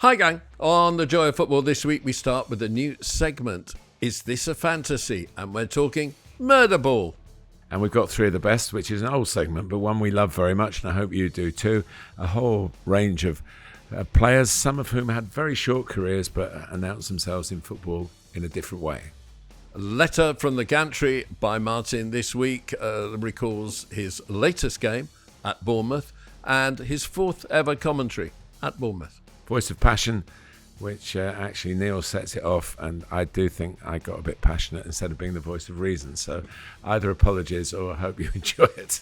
Hi gang, on The Joy of Football this week we start with a new segment, Is This a Fantasy? And we're talking Murderball. And we've got three of the best, which is an old segment, but one we love very much, and I hope you do too. A whole range of players, some of whom had very short careers, but announced themselves in football in a different way. A letter from the Gantry by Martin this week recalls his latest game at Bournemouth and his fourth ever commentary at Bournemouth. Voice of Passion, which actually Neil sets it off, and I do think I got a bit passionate instead of being the voice of reason. So either apologies or I hope you enjoy it.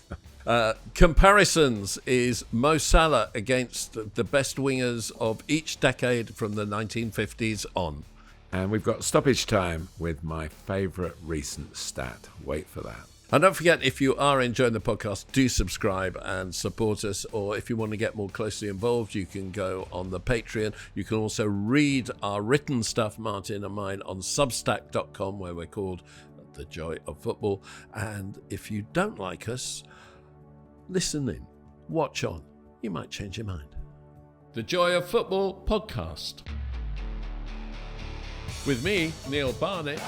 Comparisons is Mo Salah against the best wingers of each decade from the 1950s on. And we've got stoppage time with my favourite recent stat. Wait for that. And don't forget, if you are enjoying the podcast, do subscribe and support us. Or if you want to get more closely involved, you can go on the Patreon. You can also read our written stuff, Martin and mine, on substack.com, where we're called The Joy of Football. And if you don't like us, listen in, watch on. You might change your mind. The Joy of Football podcast. With me, Neil Barnett.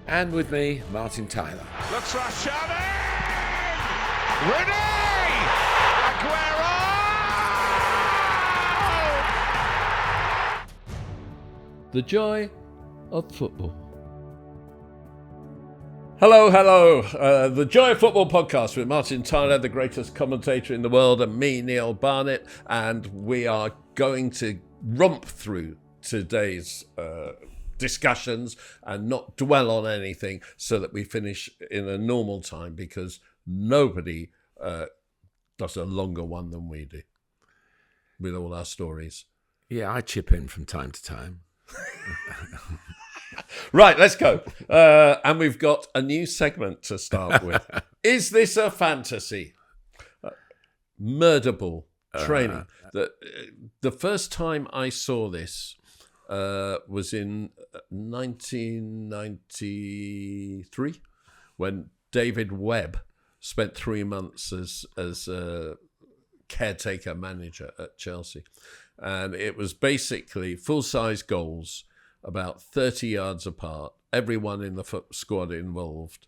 And with me, Martin Tyler. Looks rush shot in! Rooney! Aguero! The Joy of Football. Hello. The Joy of Football podcast with Martin Tyler, the greatest commentator in the world, and me, Neil Barnett. And we are going to romp through today's discussions and not dwell on anything so that we finish in a normal time, because nobody does a longer one than we do with all our stories. Yeah, I chip in from time to time. Right, let's go. And we've got a new segment to start with. Is this a fantasy? Murderball training. The first time I saw this was in 1993, when David Webb spent 3 months as a caretaker manager at Chelsea. And it was basically full-size goals, about 30 yards apart, everyone in the squad involved,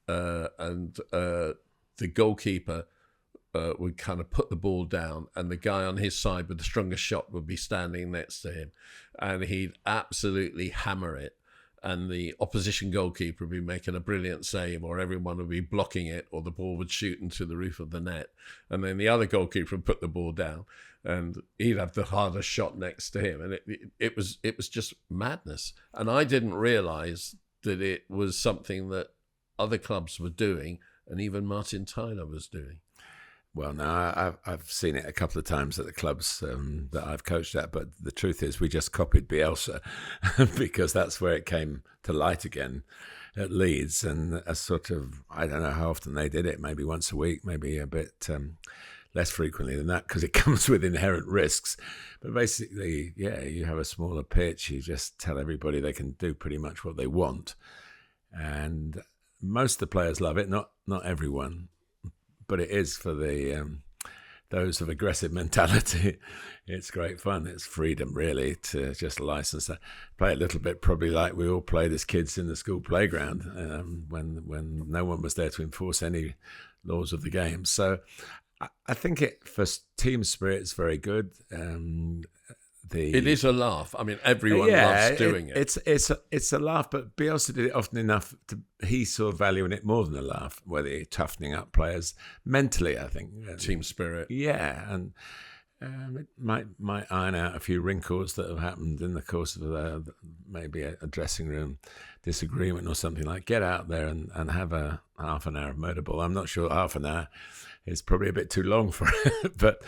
and the goalkeeper would kind of put the ball down, and the guy on his side with the strongest shot would be standing next to him, and he'd absolutely hammer it, and the opposition goalkeeper would be making a brilliant save, or everyone would be blocking it, or the ball would shoot into the roof of the net, and then the other goalkeeper would put the ball down, and he'd have the hardest shot next to him, and it was just madness. And I didn't realise that it was something that other clubs were doing, and even Martin Tyler was doing. Well, no, I've seen it a couple of times at the clubs that I've coached at, but the truth is we just copied Bielsa because that's where it came to light again at Leeds, and a sort of, I don't know how often they did it, maybe once a week, maybe a bit less frequently than that, because it comes with inherent risks. But basically, yeah, you have a smaller pitch, you just tell everybody they can do pretty much what they want, and most of the players love it, not everyone. But it is for the those of aggressive mentality. It's great fun. It's freedom, really, to just license that. Play a little bit, probably like we all played as kids in the school playground when no one was there to enforce any laws of the game. So I think it for team spirit is very good. It is a laugh. I mean, everyone loves doing it. It's a laugh, but Bielsa did it often enough he saw value in it more than a laugh, whether you're toughening up players mentally, I think. Team spirit. Yeah, and it might iron out a few wrinkles that have happened in the course of maybe a dressing room disagreement or something. Like, get out there and have a half an hour of Murderball. I'm not sure half an hour is probably a bit too long for it, but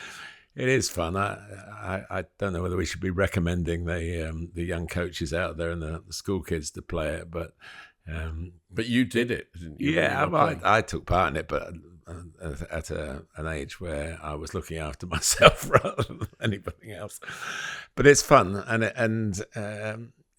it is fun. I don't know whether we should be recommending the young coaches out there and the school kids to play it, but you did it, didn't you? Yeah, I took part in it, but at an age where I was looking after myself rather than anything else. But it's fun, and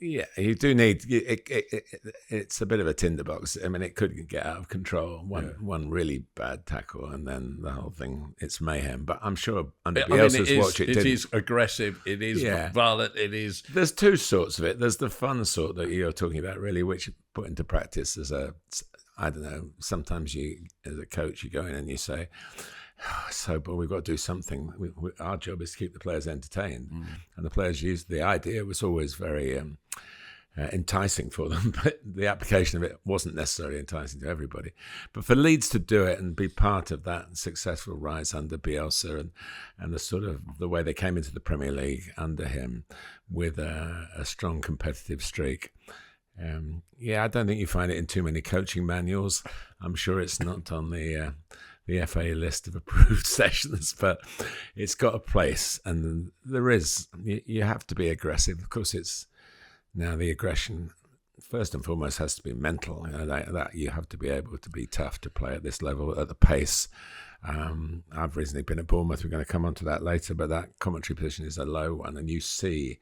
Yeah, you do need it's a bit of a tinderbox. I mean, it could get out of control. One really bad tackle, and then the whole thing, it's mayhem. But I'm sure under Bielsa's watch, it is aggressive. It is violent. It is. There's two sorts of it. There's the fun sort that you're talking about, really, which you put into practice as I don't know. Sometimes you, as a coach, you go in and you say, so, but we've got to do something. Our job is to keep the players entertained, and the players the idea was always very enticing for them, but the application of it wasn't necessarily enticing to everybody. But for Leeds to do it and be part of that successful rise under Bielsa and the sort of the way they came into the Premier League under him with a strong competitive streak. I don't think you find it in too many coaching manuals. I'm sure it's not on the FA list of approved sessions, but it's got a place, and there is. You have to be aggressive. Of course, it's now the aggression first and foremost has to be mental. That you have to be able to be tough to play at this level at the pace. I've recently been at Bournemouth. We're going to come on to that later, but that commentary position is a low one, and you see.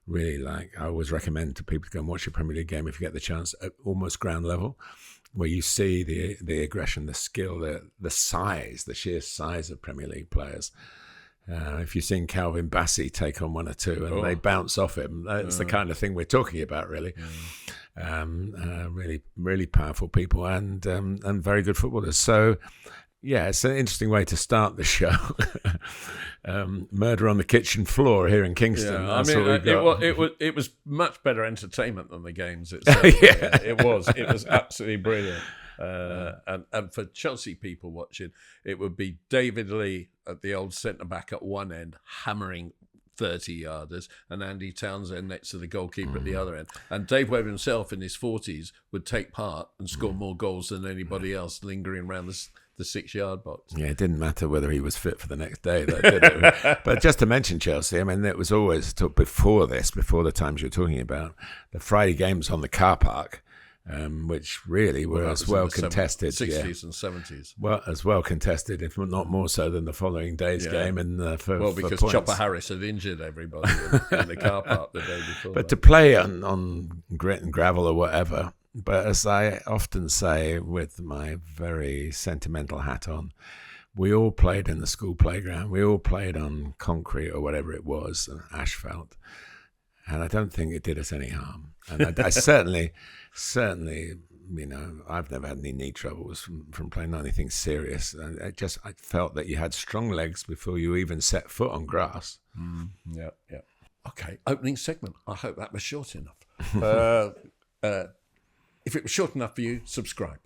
Really, I always recommend to people to go and watch a Premier League game if you get the chance at almost ground level, where you see the aggression, the skill, the size, the sheer size of Premier League players. If you've seen Calvin Bassey take on one or two and they bounce off him, that's the kind of thing we're talking about, really. Really, really powerful people and very good footballers. So, yeah, it's an interesting way to start the show. Murder on the kitchen floor here in Kingston. Yeah, that's what we've got. It was much better entertainment than the games itself. It was absolutely brilliant. And for Chelsea people watching, it would be David Lee at the old centre back at one end, hammering 30-yarders, and Andy Townsend next to the goalkeeper at the other end. And Dave Webb himself in his 40s would take part and score more goals than anybody else lingering around the 6-yard box. Yeah, it didn't matter whether he was fit for the next day, though, did it? But just to mention Chelsea, I mean, it was always before the times you're talking about, the Friday games on the car park, which really were as well contested. 60s and 70s. Well, as well contested, if not more so than the following day's game. Because Chopper Harris had injured everybody in the car park the day before. But to play on grit and gravel or whatever, but as I often say with my very sentimental hat on, we all played in the school playground. We all played on concrete or whatever it was, asphalt. And I don't think it did us any harm. And I certainly, I've never had any knee troubles from playing, not anything serious. And I felt that you had strong legs before you even set foot on grass. Yeah. Okay, opening segment. I hope that was short enough. If it was short enough for you, subscribe.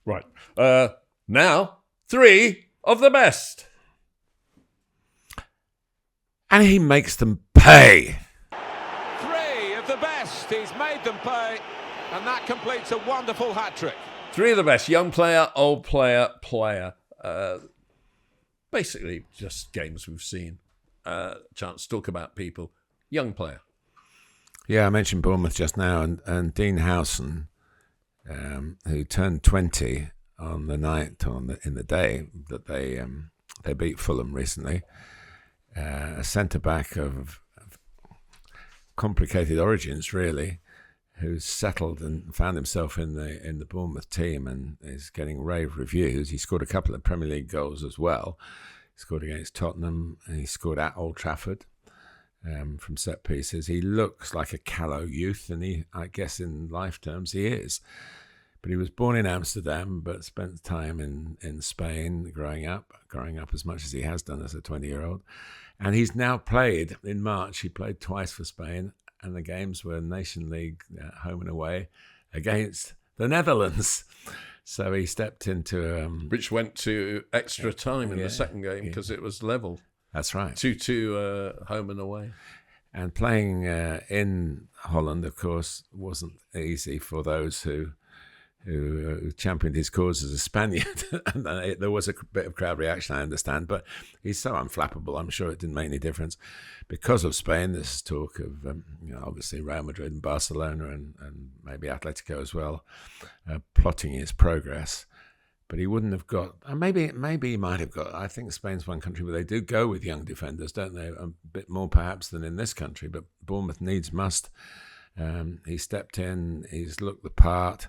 Right. Now, 3 of the best. And he makes them pay. 3 of the best. He's made them pay. And that completes a wonderful hat-trick. 3 of the best. Young player, old player. Basically, just games we've seen. Chance to talk about people. Young player. Yeah, I mentioned Bournemouth just now. And Dean Howson, who turned 20 on the night, in the day that they beat Fulham recently. A centre-back of complicated origins, really, who's settled and found himself in the Bournemouth team and is getting rave reviews. He scored a couple of Premier League goals as well. He scored against Tottenham and he scored at Old Trafford from set pieces. He looks like a callow youth, and I guess in life terms he is. But he was born in Amsterdam, but spent time in Spain growing up as much as he has done as a 20-year-old. And he's now played, in March, he played twice for Spain, and the games were Nation League home and away against the Netherlands. So he stepped into... which went to extra time in the second game because it was level. That's right. 2-2 home and away. And playing in Holland, of course, wasn't easy for those who championed his cause as a Spaniard. And there was a bit of crowd reaction, I understand, but he's so unflappable, I'm sure it didn't make any difference. Because of Spain, there's talk of, obviously Real Madrid and Barcelona and maybe Atletico as well, plotting his progress. But he wouldn't have got, maybe he might have got, I think Spain's one country where they do go with young defenders, don't they? A bit more perhaps than in this country, but Bournemouth needs must He stepped in. He's looked the part.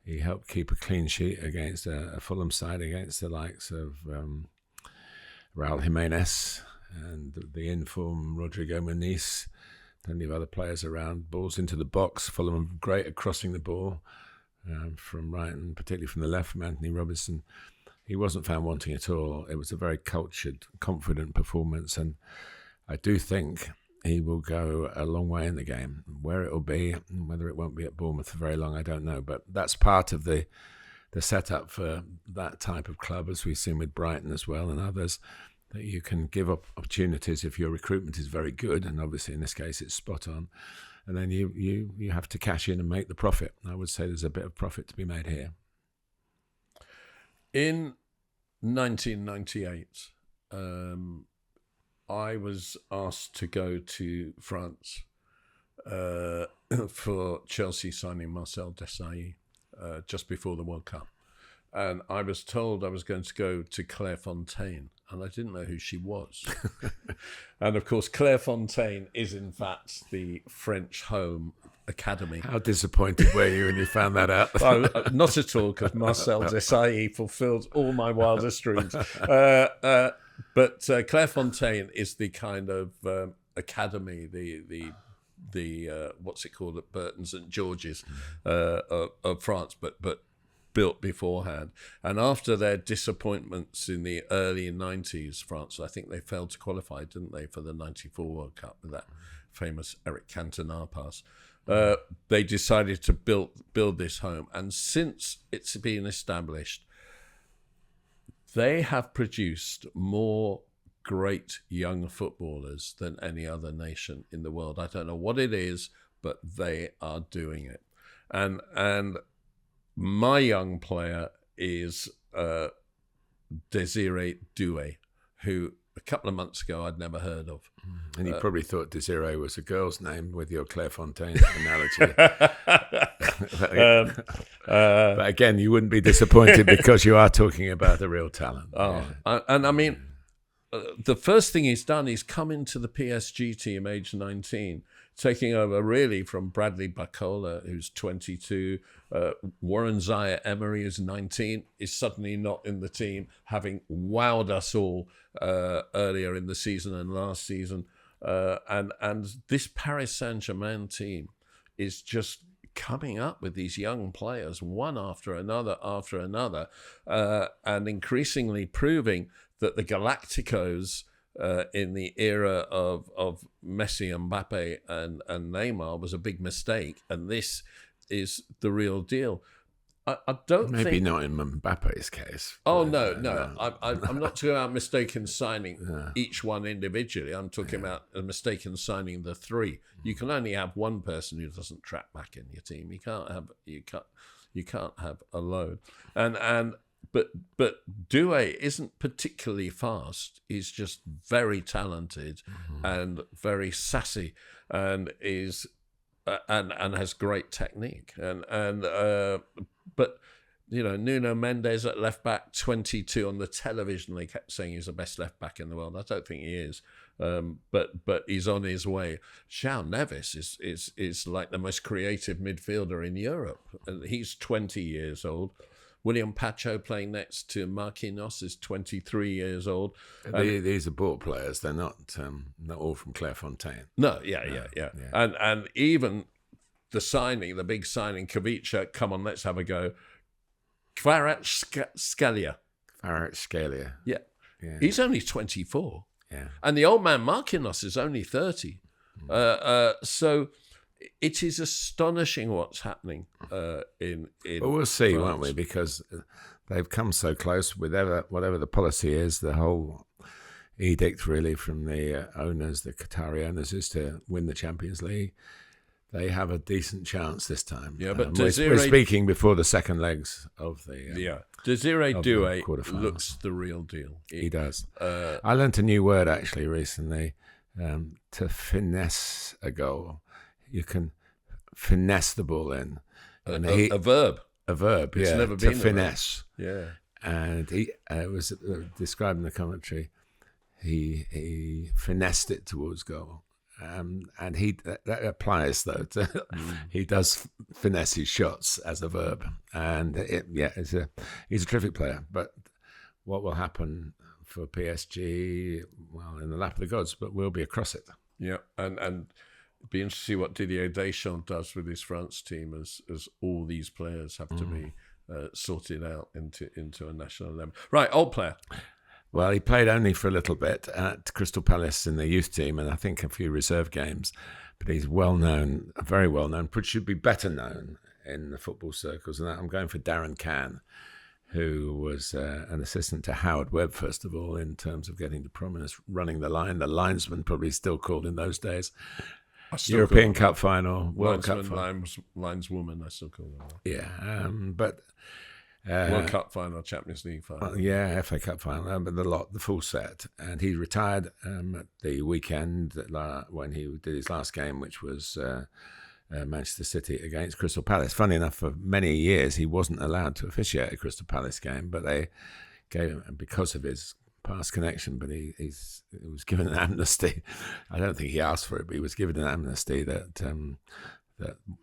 He helped keep a clean sheet against a Fulham side, against the likes of Raul Jimenez and the informed Rodrigo Muniz. Plenty of other players around. Balls into the box. Fulham great at crossing the ball from right and particularly from the left from Anthony Robinson. He wasn't found wanting at all. It was a very cultured, confident performance, and I do think he will go a long way in the game. Where it will be, whether it won't be at Bournemouth for very long, I don't know. But that's part of the setup for that type of club, as we've seen with Brighton as well and others, that you can give up opportunities if your recruitment is very good, and obviously in this case it's spot on, and then you have to cash in and make the profit. I would say there's a bit of profit to be made here. In 1998, I was asked to go to France for Chelsea signing Marcel Desailly just before the World Cup. And I was told I was going to go to Clairefontaine, and I didn't know who she was. And of course, Clairefontaine is in fact the French home academy. How disappointed were you when you found that out? Not at all, because Marcel Desailly fulfilled all my wildest dreams. But Clairefontaine is the kind of academy, the what's it called at Burton St George's of France, but built beforehand. And after their disappointments in the early 90s, France, I think they failed to qualify, didn't they, for the 94 World Cup with that famous Eric Cantona pass. They decided to build this home. And since it's been established, they have produced more great young footballers than any other nation in the world. I don't know what it is, but they are doing it. And my young player is Désiré Doué, who a couple of months ago I'd never heard of. And you probably thought Désiré was a girl's name with your Clairefontaine analogy. But again, you wouldn't be disappointed because you are talking about a real talent. And I mean, the first thing he's done, he's come into the PSG team age 19, taking over really from Bradley Barcola, who's 22. Warren Zaire-Emery, who's 19, is suddenly not in the team, having wowed us all earlier in the season and last season. And this Paris Saint-Germain team is just coming up with these young players, one after another, and increasingly proving that the Galacticos in the era of Messi, Mbappe, and Neymar was a big mistake, and this is the real deal. I don't Maybe think... not in Mbappe's case. Oh, no. I'm not talking about mistaken signing each one individually. I'm talking about a mistaken signing the three. You can only have one person who doesn't track back in your team. You can't have a load. But Doué isn't particularly fast. He's just very talented and very sassy, and is and has great technique. But you know, Nuno Mendes at left back, 22 on the television. They kept saying he's the best left back in the world. I don't think he is, but he's on his way. João Neves is like the most creative midfielder in Europe, and he's 20 years old. William Pacho playing next to Marquinhos is 23 years old. These are bought players. They're not all from Clairefontaine. No, yeah. And even the big signing, Kavicha, come on, let's have a go. Kvaratskhelia. Yeah. He's only 24. Yeah. And the old man Marquinhos is only 30. So it is astonishing what's happening in Well, we'll see, France. won't we? Because they've come so close with whatever the policy is, the whole edict really from the owners, the Qatari owners, is to win the Champions League. They have a decent chance this time. Yeah, but we're speaking before the second legs of the Désiré Doué looks the real deal. He does. I learnt a new word actually recently. To finesse a goal, you can finesse the ball in. A verb. A verb. It's never been to finesse. Yeah. And he was described in the commentary. He finessed it towards goal. and that applies though. He does finesse his shots as a verb, and he's a terrific player. But what will happen for PSG? Well, in the lap of the gods, but we'll be across it. Yeah, and it'd be interesting to see what Didier Deschamps does with his France team as all these players have to be sorted out into a national level. Right, old player. Well, he played only for a little bit at Crystal Palace in the youth team, and I think a few reserve games. But he's well known, very well known, but should be better known in the football circles. And I'm going for Darren Cann, who was an assistant to Howard Webb, first of all, in terms of getting to prominence, running the line. The linesman, probably still called in those days. European Cup final, World Cup final. Lineswoman, I still call them. Yeah, but... World Cup final, Champions League final. FA Cup final, but the full set. And he retired at the weekend when he did his last game, which was Manchester City against Crystal Palace. Funny enough, for many years he wasn't allowed to officiate a Crystal Palace game, but they gave him, because of his past connection, but he was given an amnesty. I don't think he asked for it, but he was given an amnesty that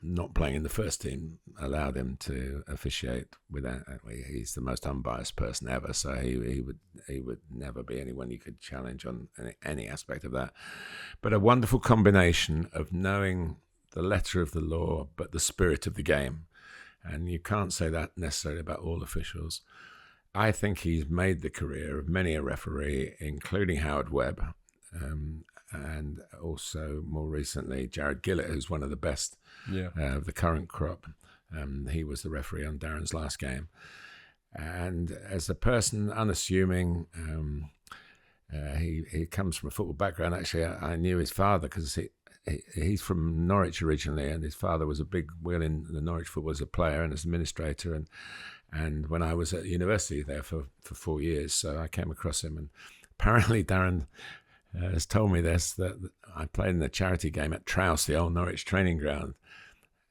not playing in the first team allowed him to officiate without. He's the most unbiased person ever, so he would never be anyone you could challenge on any aspect of that. But a wonderful combination of knowing the letter of the law but the spirit of the game, and you can't say that necessarily about all officials. I think he's made the career of many a referee, including Howard Webb, and also more recently Jared Gillett, who's one of the best of the current crop. He was the referee on Darren's last game. And as a person, unassuming, he comes from a football background. Actually, I knew his father because he's from Norwich originally, and his father was a big wheel in the Norwich football as a player and as administrator. And when I was at university there for 4 years, so I came across him. And apparently Darren has told me this, that I played in a charity game at Trouse, the old Norwich training ground.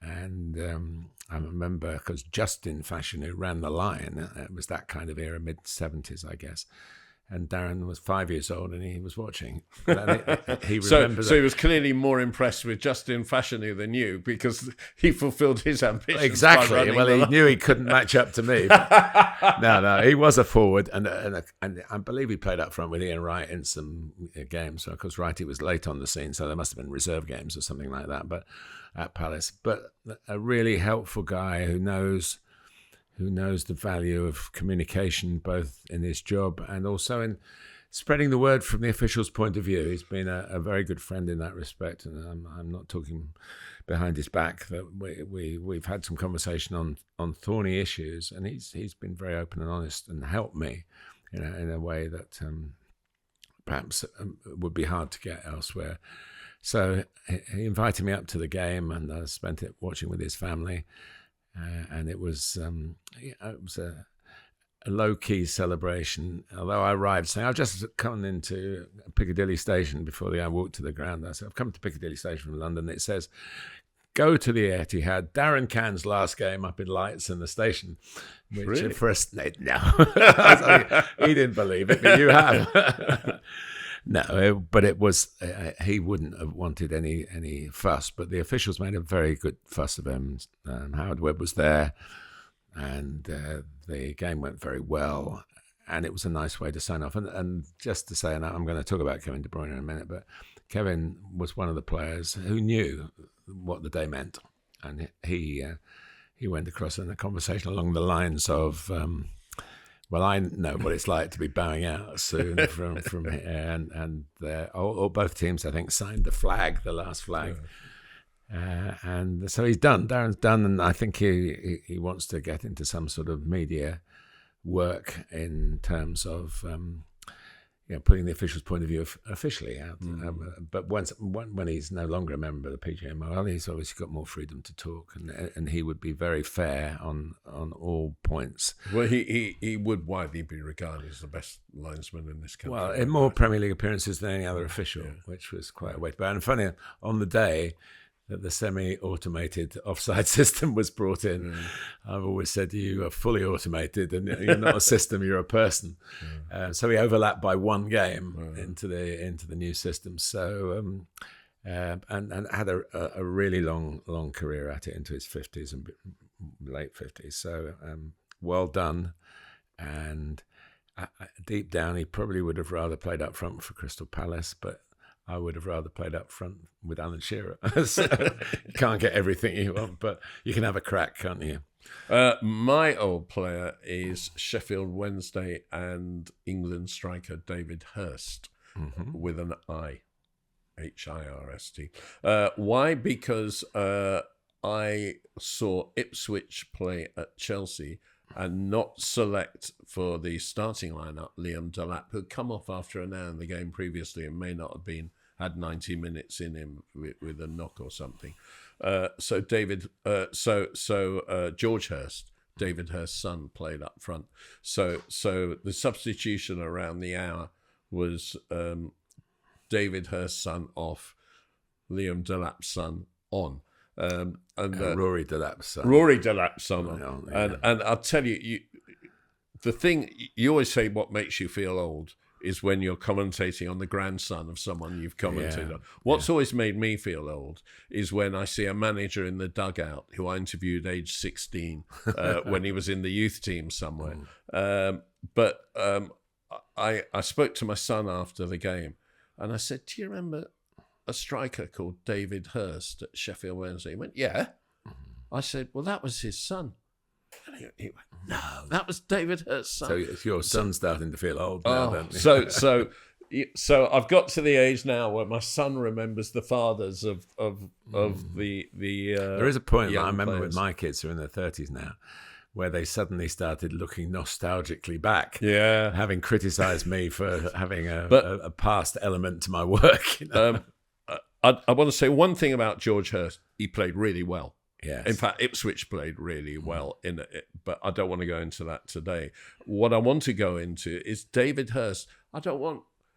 And I remember, because Justin Fashion, who ran the line, it was that kind of era, mid-70s, I guess. And Darren was 5 years old and he was watching. He remembered so he was clearly more impressed with Justin Fashanu than you, because he fulfilled his ambitions. Exactly. Well, he knew he couldn't match up to me. No, he was a forward, and I believe he played up front with Ian Wright in some games. Because Wrighty was late on the scene, so there must have been reserve games or something like that. But at Palace, but a really helpful guy who knows the value of communication, both in his job and also in spreading the word from the official's point of view. He's been a very good friend in that respect, and I'm not talking behind his back. That we've had some conversation on thorny issues, and he's been very open and honest and helped me in a way that perhaps would be hard to get elsewhere. So he invited me up to the game, and I spent it watching with his family. And it was a low-key celebration. Although I arrived saying, I've just come into Piccadilly Station before I walked to the ground. I said, I've come to Piccadilly Station from London. It says, go to the Etihad, Darren Cann's last game up in lights in the station. Which really? For us, no. He didn't believe it, but you have. No, but it was, he wouldn't have wanted any fuss, but the officials made a very good fuss of him. Howard Webb was there, and the game went very well, and it was a nice way to sign off. And just to say, and I'm going to talk about Kevin De Bruyne in a minute, but Kevin was one of the players who knew what the day meant, and he went across in a conversation along the lines of, well, I know what it's like to be bowing out soon from here, and both teams, I think, signed the last flag, and so he's done. Darren's done, and I think he wants to get into some sort of media work in terms of putting the official's point of view officially out. But when he's no longer a member of the PGMOL, he's obviously got more freedom to talk, and he would be very fair on all points. Well, he would widely be regarded as the best linesman in this country. Well, in more Premier League appearances than any other official, which was quite a way to go. And funny, on the day that the semi-automated offside system was brought in, I've always said you are fully automated, and you're not a system, you're a person. So we overlapped by one game into the new system. So and had a really long career at it into his 50s and late 50s. So well done. And deep down, he probably would have rather played up front for Crystal Palace, but I would have rather played up front with Alan Shearer. So you can't get everything you want, but you can have a crack, can't you? My old player is Sheffield Wednesday and England striker David Hirst, with an I, Hirst. Why? Because I saw Ipswich play at Chelsea and not select for the starting lineup Liam Delap, who'd come off after an hour in the game previously and may not have had 90 minutes in him with a knock or something. So George Hirst, David Hirst's son, played up front. So the substitution around the hour was David Hirst's son off, Liam Delap's son on. And Rory Delap's son. On. Yeah. And I'll tell you, the thing, you always say what makes you feel old is when you're commentating on the grandson of someone you've commented on. What's always made me feel old is when I see a manager in the dugout who I interviewed age 16 when he was in the youth team somewhere. But I spoke to my son after the game and I said, do you remember a striker called David Hirst at Sheffield Wednesday? He went, yeah. I said, well, that was his son. And he went, no, that was David Hirst's son. So it's your son starting to feel old now, don't you? So I've got to the age now where my son remembers the fathers of the there is a point that I remember players. With my kids who are in their 30s now, where they suddenly started looking nostalgically back, having criticised me for having a past element to my work. You know? I want to say one thing about George Hirst. He played really well. Yes. In fact, Ipswich played really well in it, but I don't want to go into that today. What I want to go into is David Hirst.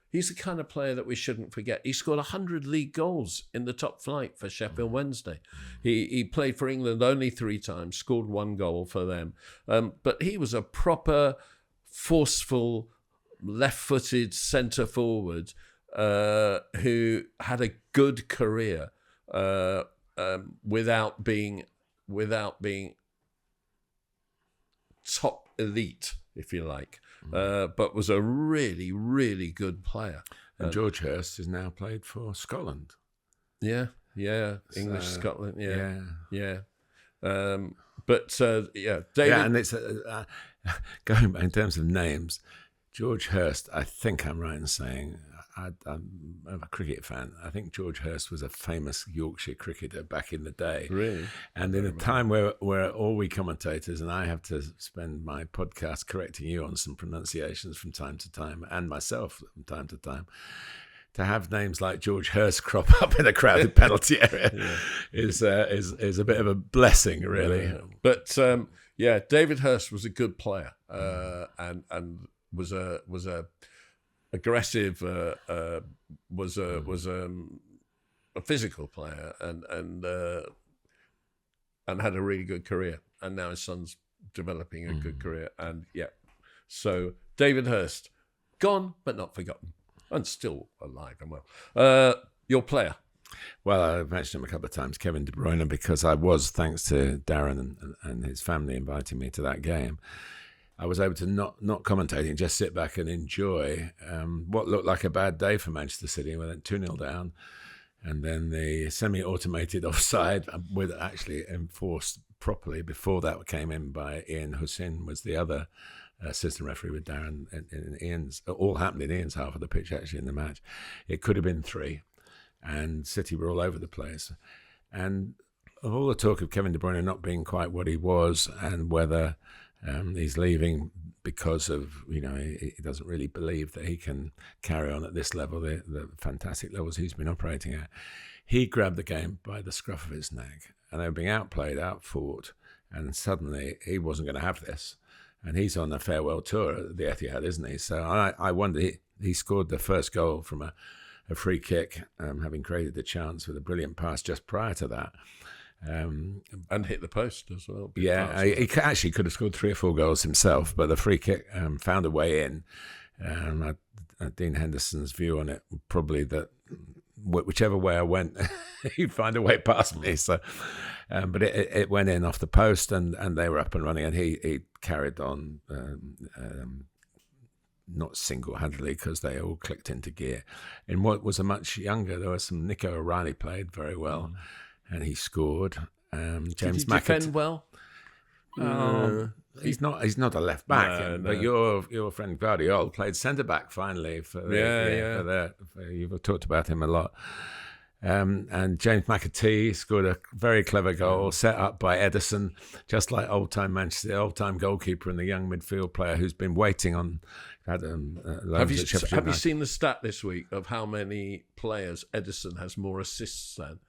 He's the kind of player that we shouldn't forget. He scored 100 league goals in the top flight for Sheffield Wednesday. He played for England only 3 times, scored 1 goal for them. But he was a proper, forceful, left-footed centre forward who had a good career without being top elite, if you like, but was a really, really good player. And George Hirst is now played for Scotland. Yeah, English, Scotland, yeah. David. Yeah, and it's going back in terms of names. George Hirst, I think I'm right in saying, I'm a cricket fan. I think George Hirst was a famous Yorkshire cricketer back in the day. Really? And in a time where all we commentators, and I have to spend my podcast correcting you on some pronunciations from time to time, and myself from time to time, to have names like George Hirst crop up in a crowded penalty area is a bit of a blessing, really. Yeah. But David Hirst was a good player, and was a aggressive, was a physical player, and had a really good career. And now his son's developing a good career. And so David Hirst, gone but not forgotten, and still alive and well. Your player. Well, I've mentioned him a couple of times, Kevin De Bruyne, because I was, thanks to Darren and his family inviting me to that game, I was able to not commentate and just sit back and enjoy what looked like a bad day for Manchester City. We went 2-0 down, and then the semi-automated offside, with actually enforced properly before that came in by Ian Hussein, was the other assistant referee with Darren in Ian's. All happened in Ian's half of the pitch, actually, in the match. It could have been 3, and City were all over the place. And of all the talk of Kevin De Bruyne not being quite what he was, and whether he's leaving because of, he doesn't really believe that he can carry on at this level, the fantastic levels he's been operating at. He grabbed the game by the scruff of his neck, and they were being outplayed, outfought, and suddenly he wasn't going to have this. And he's on a farewell tour at the Etihad, isn't he? So I wonder, he scored the first goal from a free kick, having created the chance with a brilliant pass just prior to that. And hit the post as well. He actually could have scored 3 or 4 goals himself, but the free kick found a way in. Dean Henderson's view on it, probably that whichever way I went, he'd find a way past me. So, but it went in off the post, and they were up and running, and he carried on, not single-handedly, because they all clicked into gear. In what was a much younger, there was some Nico O'Reilly played very well, and he scored. James Did he defend well? He's not a left back, but your friend Guardiola played centre back finally for you've talked about him a lot. And James McAtee scored a very clever goal set up by Edison, just like old-time Manchester, old-time goalkeeper and the young midfield player who's been waiting on. Have you seen the stat this week of how many players Edison has more assists than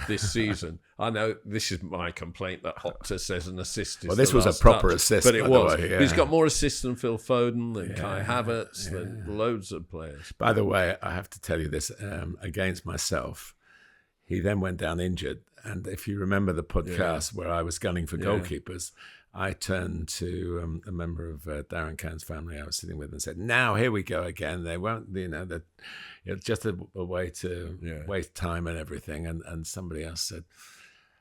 this season? I know this is my complaint that Opta says an assist is well, this was a proper assist, but it was. Way, yeah. He's got more assists than Phil Foden, than Kai Havertz, than loads of players. By the way, I have to tell you this against myself. He then went down injured, and if you remember the podcast where I was gunning for goalkeepers, I turned to a member of Darren Cann's family I was sitting with and said, "Now here we go again. They won't, it's just a way to waste time and everything." And somebody else said,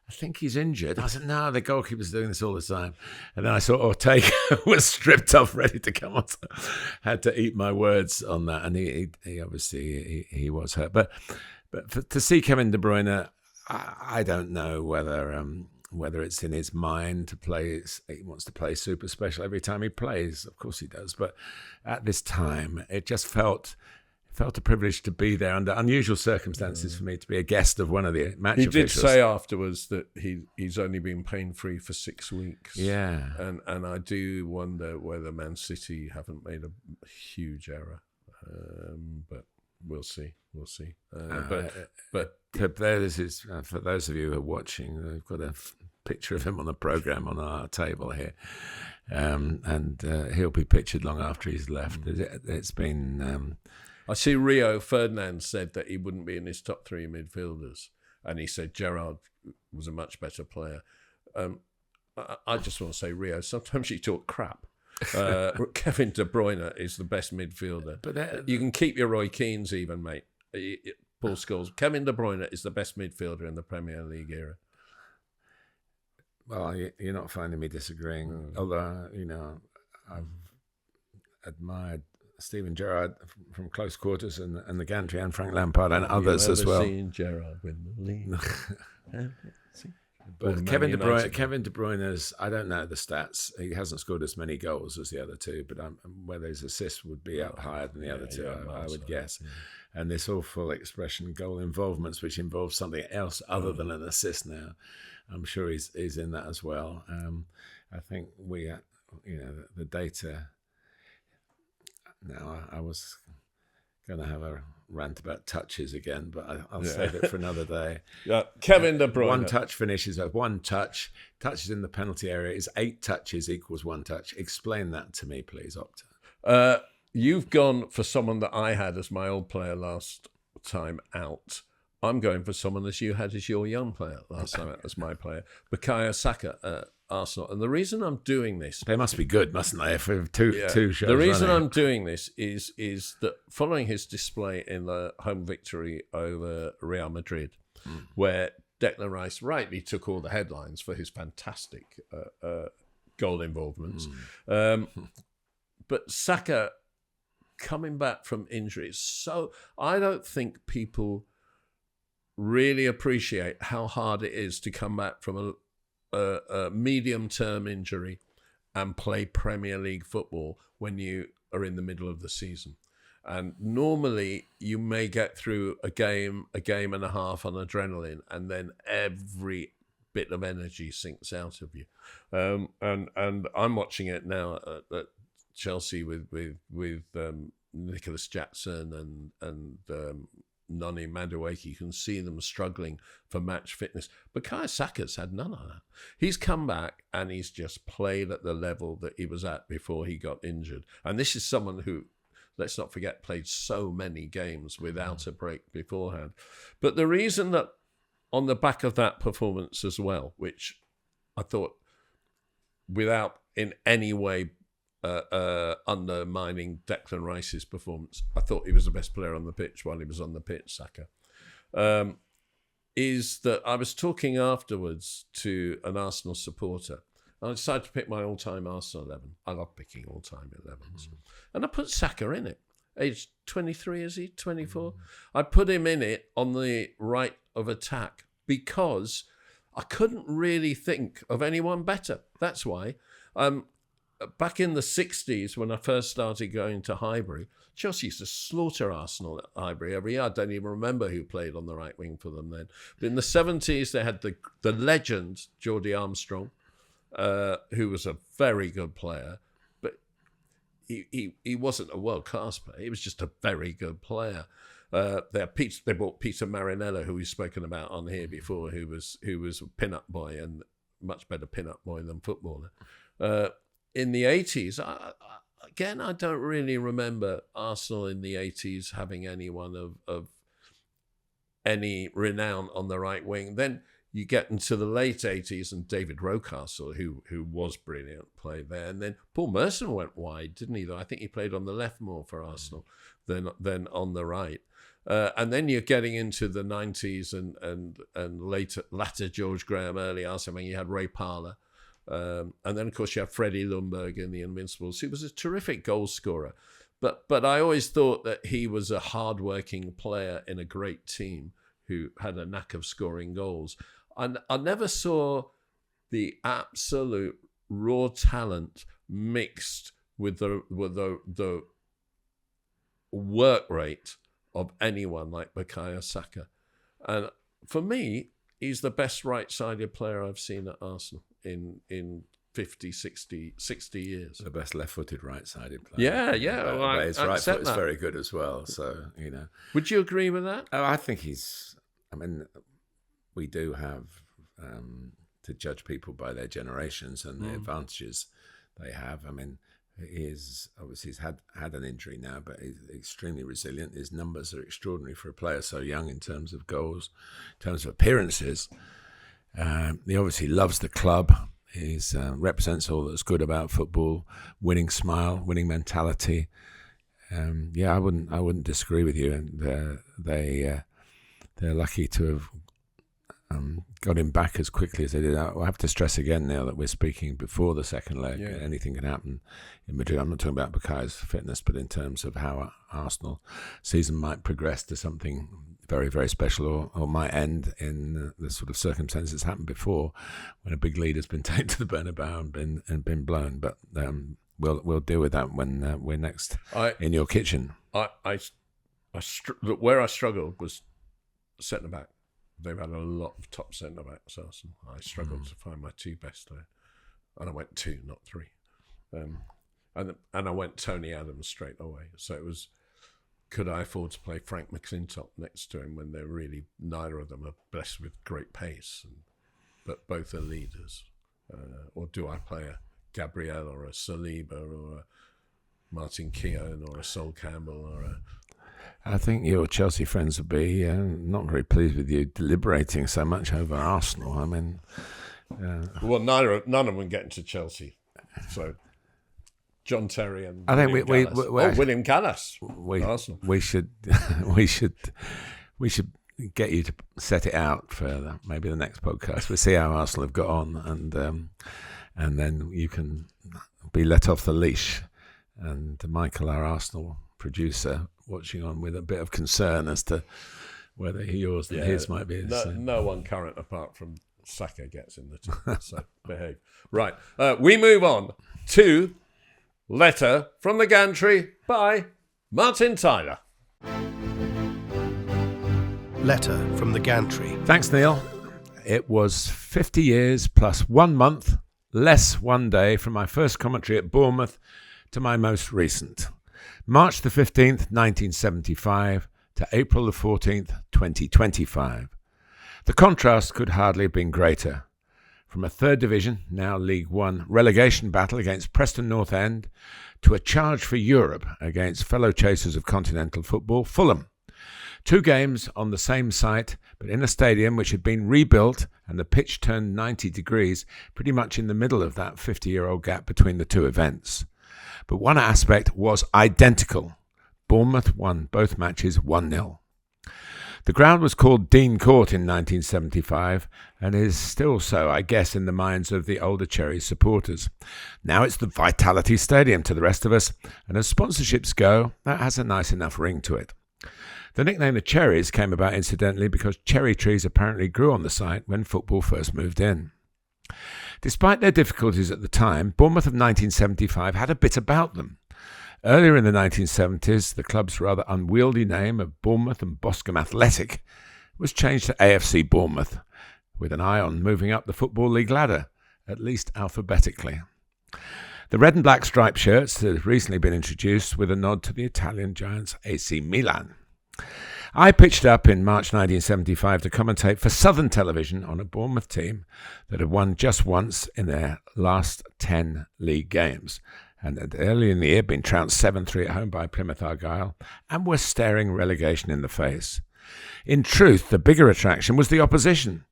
"I think he's injured." I said, "No, the goalkeeper's doing this all the time." And then I saw Ortega was stripped off, ready to come on. So had to eat my words on that, and he obviously he was hurt, but to see Kevin De Bruyne, I don't know whether it's in his mind to play. He wants to play super special every time he plays. Of course he does. But at this time, it just felt a privilege to be there under unusual circumstances for me to be a guest of one of the match officials. He did say afterwards that he's only been pain-free for 6 weeks. Yeah. And I do wonder whether Man City haven't made a huge error. But we'll see. But this is for those of you who are watching. We've got a picture of him on the program on our table here, and he'll be pictured long after he's left. It's been. I see Rio Ferdinand said that he wouldn't be in his top 3 midfielders, and he said Gerrard was a much better player. I just want to say, Rio, sometimes you talk crap. Kevin De Bruyne is the best midfielder. But you can keep your Roy Keanes even, mate. Paul Scholes. Kevin De Bruyne is the best midfielder in the Premier League era. Well, you're not finding me disagreeing. Although, I've admired Steven Gerrard from close quarters and the Gantry and Frank Lampard and others as well. Seen Gerrard win the league? But Kevin De Bruyne's, I don't know the stats. He hasn't scored as many goals as the other two, but whether his assists would be up higher than the other two, I would guess. Yeah. And this awful expression, goal involvements, which involves something else other than an assist now, I'm sure he's in that as well. I think the data. Now, I was going to have a rant about touches again, but I'll save it for another day. Kevin De Bruyne. One touch finishes at one touch. Touches in the penalty area is 8 touches equals 1 touch. Explain that to me, please, Opta. You've gone for someone that I had as my old player last time out. I'm going for someone as you had as your young player last time out as my player, Bukayo Saka at Arsenal. And the reason I'm doing this... They must be good, mustn't they, if we have two shows The reason running. I'm doing this is that following his display in the home victory over Real Madrid, where Declan Rice rightly took all the headlines for his fantastic goal involvements. But Saka coming back from injury, I don't think people really appreciate how hard it is to come back from a medium-term injury and play Premier League football when you are in the middle of the season. And normally you may get through a game and a half on adrenaline, and then every bit of energy sinks out of you. And I'm watching it now at Chelsea with Nicholas Jackson and Noni Madueke. You can see them struggling for match fitness. But Bukayo Saka's had none of that. He's come back and he's just played at the level that he was at before he got injured. And this is someone who, let's not forget, played so many games without a break beforehand. But the reason that on the back of that performance as well, which I thought, without in any way undermining Declan Rice's performance, I thought he was the best player on the pitch while he was on the pitch, Saka. is that I was talking afterwards to an Arsenal supporter. I decided to pick my all-time Arsenal 11. I love picking all-time 11s. And I put Saka in it. Age 23, is he? 24? I put him in it on the right of attack because I couldn't really think of anyone better. That's why. Back in the 60s, when I first started going to Highbury, Chelsea used to slaughter Arsenal at Highbury every year. I don't even remember who played on the right wing for them then. But in the 70s, they had the legend, Geordie Armstrong, who was a very good player. But he wasn't a world-class player. He was just a very good player. They bought Peter Marinello, who we've spoken about on here before, who was a pin-up boy and much better pin-up boy than footballer. In the 80s, I don't really remember Arsenal in the 80s having anyone of any renown on the right wing. Then you get into the late 80s and David Rocastle, who was brilliant, played there. And then Paul Merson went wide, didn't he? Though I think he played on the left more for Arsenal than on the right. And then you're getting into the 90s and latter George Graham, early Arsenal. I mean, you had Ray Parlour. And then, of course, you have Freddie Ljungberg in the Invincibles. He was a terrific goal scorer. But I always thought that he was a hard-working player in a great team who had a knack of scoring goals. And I never saw the absolute raw talent mixed with the work rate of anyone like Bukayo Saka. And for me, he's the best right-sided player I've seen at Arsenal in 50, 60 years. The best left-footed right-sided player. Yeah. But his right foot is very good as well. So, Would you agree with that? Oh, I think we do have to judge people by their generations and the advantages they have. I mean, he's had an injury now, but he's extremely resilient. His numbers are extraordinary for a player so young in terms of goals, in terms of appearances. He obviously loves the club. He represents all that's good about football: winning smile, winning mentality. I wouldn't disagree with you. And they're lucky to have got him back as quickly as they did. I have to stress again, Neil, that we're speaking before the second leg. Yeah. Anything can happen in Madrid. I'm not talking about Bukayo's fitness, but in terms of how Arsenal season might progress to something very, very special, or might end in the sort of circumstances that's happened before, when a big lead has been taken to the Bernabeu and been blown. But we'll deal with that when we're next in your kitchen. Where I struggled was centre back. They've had a lot of top centre backs, Arsenal. I struggled to find my two best there, and I went 2, not 3. And I went Tony Adams straight away. So it was, could I afford to play Frank McClintock next to him when they're really, neither of them are blessed with great pace, but both are leaders? Or do I play a Gabriel or a Saliba or a Martin Keown or a Sol Campbell or a... I think your Chelsea friends would be not very pleased with you deliberating so much over Arsenal. I mean... Well, none of them get into Chelsea. So... John Terry and I think William Gallas. Arsenal. We should get you to set it out for maybe the next podcast. We'll see how Arsenal have got on, and then you can be let off the leash. And Michael, our Arsenal producer, watching on with a bit of concern as to whether yours and his might be. No one current apart from Saka gets in the team. So behave. Right, we move on to. Letter from the Gantry by Martin Tyler. Letter from the Gantry. Thanks, Neil. It was 50 years plus 1 month, less 1 day from my first commentary at Bournemouth to my most recent. March the 15th, 1975 to April the 14th, 2025. The contrast could hardly have been greater. From a third division, now League One, relegation battle against Preston North End to a charge for Europe against fellow chasers of continental football, Fulham. 2 games on the same site, but in a stadium which had been rebuilt and the pitch turned 90 degrees, pretty much in the middle of that 50-year-old gap between the 2 events. But one aspect was identical. Bournemouth won both matches 1-0. The ground was called Dean Court in 1975 and is still so, I guess, in the minds of the older Cherries supporters. Now it's the Vitality Stadium to the rest of us, and as sponsorships go, that has a nice enough ring to it. The nickname the Cherries came about incidentally because cherry trees apparently grew on the site when football first moved in. Despite their difficulties at the time, Bournemouth of 1975 had a bit about them. Earlier in the 1970s, the club's rather unwieldy name of Bournemouth and Boscombe Athletic was changed to AFC Bournemouth, with an eye on moving up the Football League ladder, at least alphabetically. The red and black striped shirts had recently been introduced with a nod to the Italian giants AC Milan. I pitched up in March 1975 to commentate for Southern Television on a Bournemouth team that had won just once in their last 10 league games, and had early in the year been trounced 7-3 at home by Plymouth Argyle, and were staring relegation in the face. In truth, the bigger attraction was the opposition.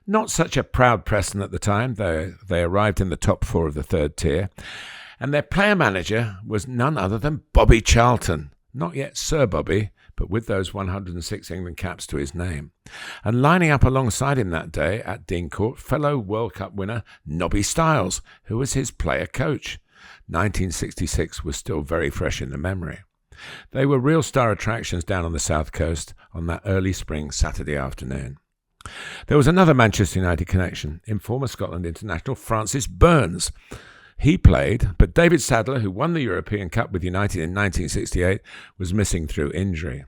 Not such a proud Preston at the time, though they arrived in the top four of the third tier, and their player-manager was none other than Bobby Charlton, not yet Sir Bobby, but with those 106 England caps to his name. And lining up alongside him that day at Dean Court, fellow World Cup winner Nobby Stiles, who was his player coach. 1966 was still very fresh in the memory. They were real star attractions down on the south coast on that early spring Saturday afternoon. There was another Manchester United connection in former Scotland international Francis Burns. He played, but David Sadler, who won the European Cup with United in 1968, was missing through injury.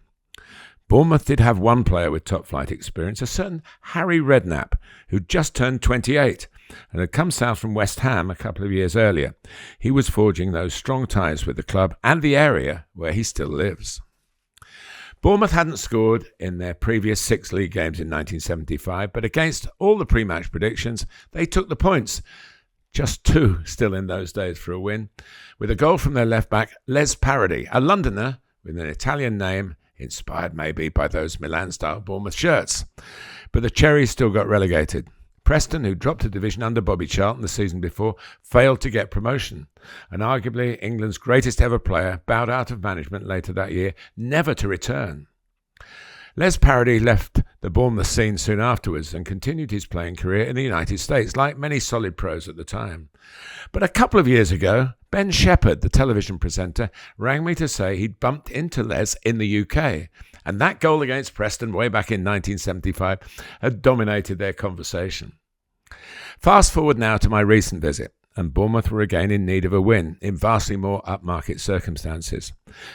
Bournemouth did have one player with top-flight experience, a certain Harry Redknapp, who'd just turned 28 and had come south from West Ham a couple of years earlier. He was forging those strong ties with the club and the area where he still lives. Bournemouth hadn't scored in their previous 6 league games in 1975, but against all the pre-match predictions, they took the points. Just 2 still in those days for a win, with a goal from their left-back, Les Parody, a Londoner with an Italian name, inspired maybe by those Milan-style Bournemouth shirts. But the Cherries still got relegated. Preston, who dropped a division under Bobby Charlton the season before, failed to get promotion, and arguably England's greatest ever player bowed out of management later that year, never to return. Les Parody left the Bournemouth scene soon afterwards and continued his playing career in the United States, like many solid pros at the time. But a couple of years ago, Ben Shepherd, the television presenter, rang me to say he'd bumped into Les in the UK, and that goal against Preston way back in 1975 had dominated their conversation. Fast forward now to my recent visit, and Bournemouth were again in need of a win in vastly more upmarket circumstances.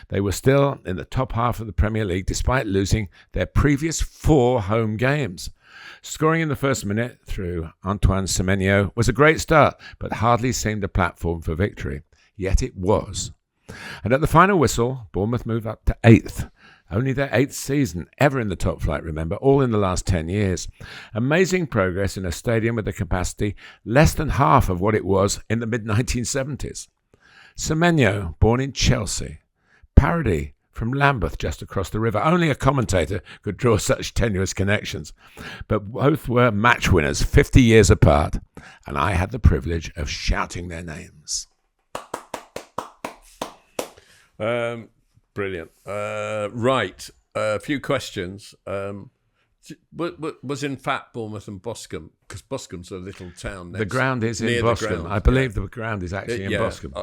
They were still in the top half of the Premier League despite losing their previous 4 home games. Scoring in the first minute through Antoine Semenyo was a great start, but hardly seemed a platform for victory. Yet it was. And at the final whistle, Bournemouth moved up to 8th. Only their 8th season ever in the top flight, remember, all in the last 10 years. Amazing progress in a stadium with a capacity less than half of what it was in the mid-1970s. Semenyo, born in Chelsea. Parody, from Lambeth, just across the river. Only a commentator could draw such tenuous connections. But both were match winners 50 years apart, and I had the privilege of shouting their names. Brilliant. Right. A few questions. Was in fact Bournemouth and Boscombe, because Boscombe's a little town next. The ground is in Boscombe. I believe the ground is actually in Boscombe.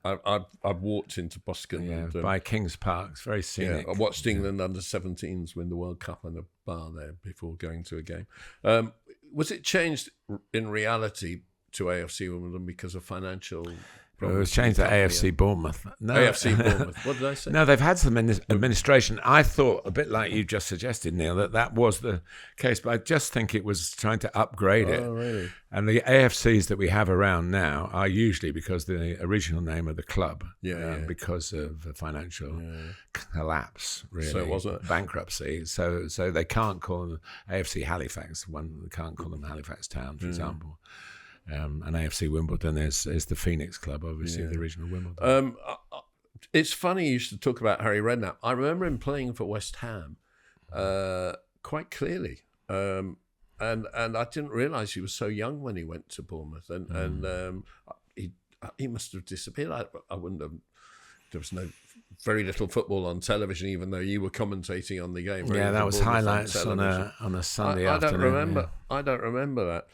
I've walked into Boscombe. Yeah, by King's Park. It's very scenic. I watched England under-17s win the World Cup in a bar there before going to a game. Was it changed in reality to AFC Wimbledon because of financial... It was changed to AFC Bournemouth. No. AFC Bournemouth. What did I say? No, they've had some administration. I thought, a bit like you just suggested, Neil, that was the case. But I just think it was trying to upgrade it. Oh, really? And the AFCs that we have around now are usually because the original name of the club. Because of the financial collapse, really. So it wasn't bankruptcy. So they can't call them AFC Halifax. One can't call them Halifax Town, for example. And AFC Wimbledon is the Phoenix Club, obviously, the original Wimbledon. It's funny you should talk about Harry Redknapp. I remember him playing for West Ham quite clearly. And I didn't realise he was so young when he went to Bournemouth. And he must have disappeared. I wouldn't have there was very little football on television, even though you were commentating on the game. That was highlights on a Sunday afternoon. I don't remember that.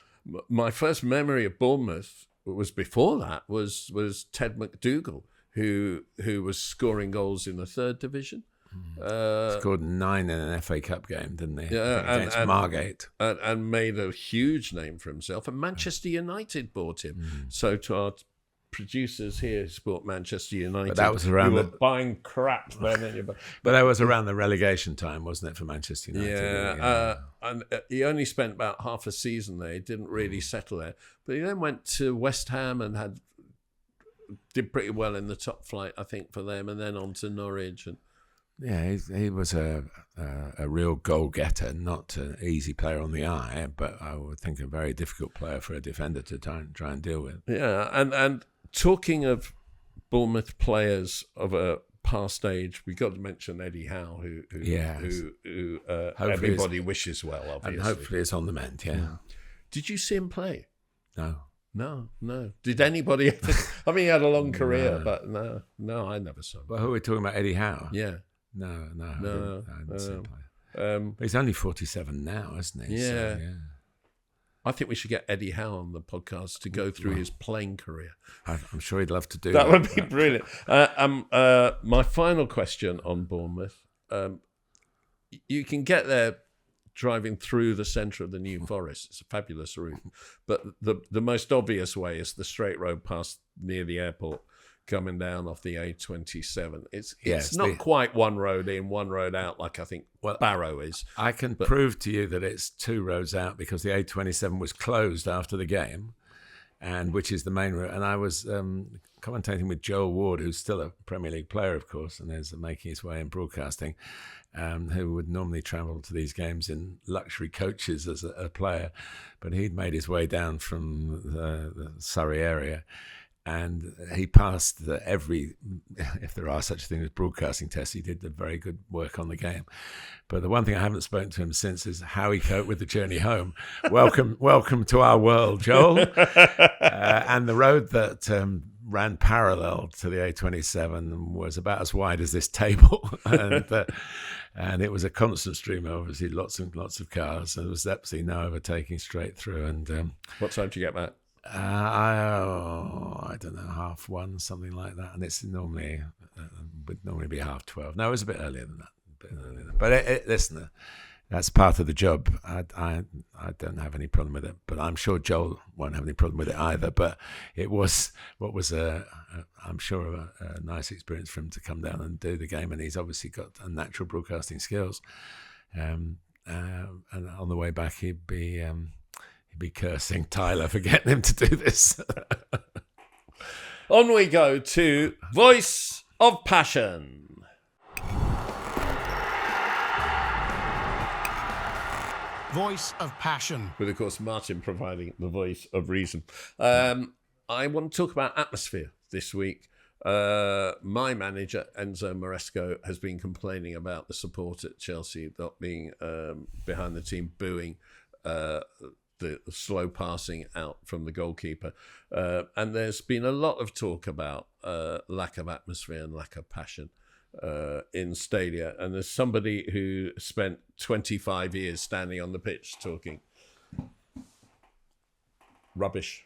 My first memory of Bournemouth was before that was Ted McDougall, who was scoring goals in the third division. Scored 9 in an FA Cup game, didn't he? Yeah, against Margate, and made a huge name for himself. And Manchester United bought him. So to our producers here who support Manchester United, but that was around were buying crap then. But that was around the relegation time, wasn't it, for Manchester United? Yeah, and he only spent about half a season there. He didn't really settle there, but he then went to West Ham and did pretty well in the top flight, I think, for them, and then on to Norwich. And he was a real goal getter, not an easy player on the eye, but I would think a very difficult player for a defender to try and deal with. Yeah, and talking of Bournemouth players of a past age, we've got to mention Eddie Howe, who everybody wishes well, obviously. And hopefully is on the mend, yeah. Did you see him play? No. No. Did anybody? I mean, he had a long career, but no, I never saw him. Well, who are we talking about, Eddie Howe? Yeah. No, I didn't see him play. But he's only 47 now, isn't he? Yeah. So, I think we should get Eddie Howe on the podcast to go through his playing career. I'm sure he'd love to do that. That would be brilliant. My final question on Bournemouth. You can get there driving through the centre of the New Forest. It's a fabulous route. But the most obvious way is the straight road past near the airport, coming down off the A27. It's not quite one road in, one road out, like I think Barrow is. I can prove to you that it's 2 roads out, because the A27 was closed after the game, and which is the main route. And I was commentating with Joel Ward, who's still a Premier League player, of course, and is making his way in broadcasting, who would normally travel to these games in luxury coaches as a player. But he'd made his way down from the Surrey area, and he passed if there are such things as broadcasting tests, he did very good work on the game. But the one thing I haven't spoken to him since is how he coped with the journey home. Welcome to our world, Joel. And the road that ran parallel to the A27 was about as wide as this table, and it was a constant stream of, obviously, lots and lots of cars. And there was absolutely no overtaking straight through. And what time did you get back? I don't know, 1:30, something like that, and it's normally would normally be 12:30. No, it was a bit earlier than that. But listen, that's part of the job. I don't have any problem with it, but I'm sure Joel won't have any problem with it either. But it was I'm sure a nice experience for him to come down and do the game, and he's obviously got a natural broadcasting skills. And on the way back, he'd be cursing Tyler for getting him to do this. On we go to Voice of Passion. Voice of Passion. With, of course, Martin providing the voice of reason. I want to talk about atmosphere this week. My manager, Enzo Maresco, has been complaining about the support at Chelsea not being behind the team, booing the slow passing out from the goalkeeper. And there's been a lot of talk about lack of atmosphere and lack of passion in stadia. And there's somebody who spent 25 years standing on the pitch talking rubbish.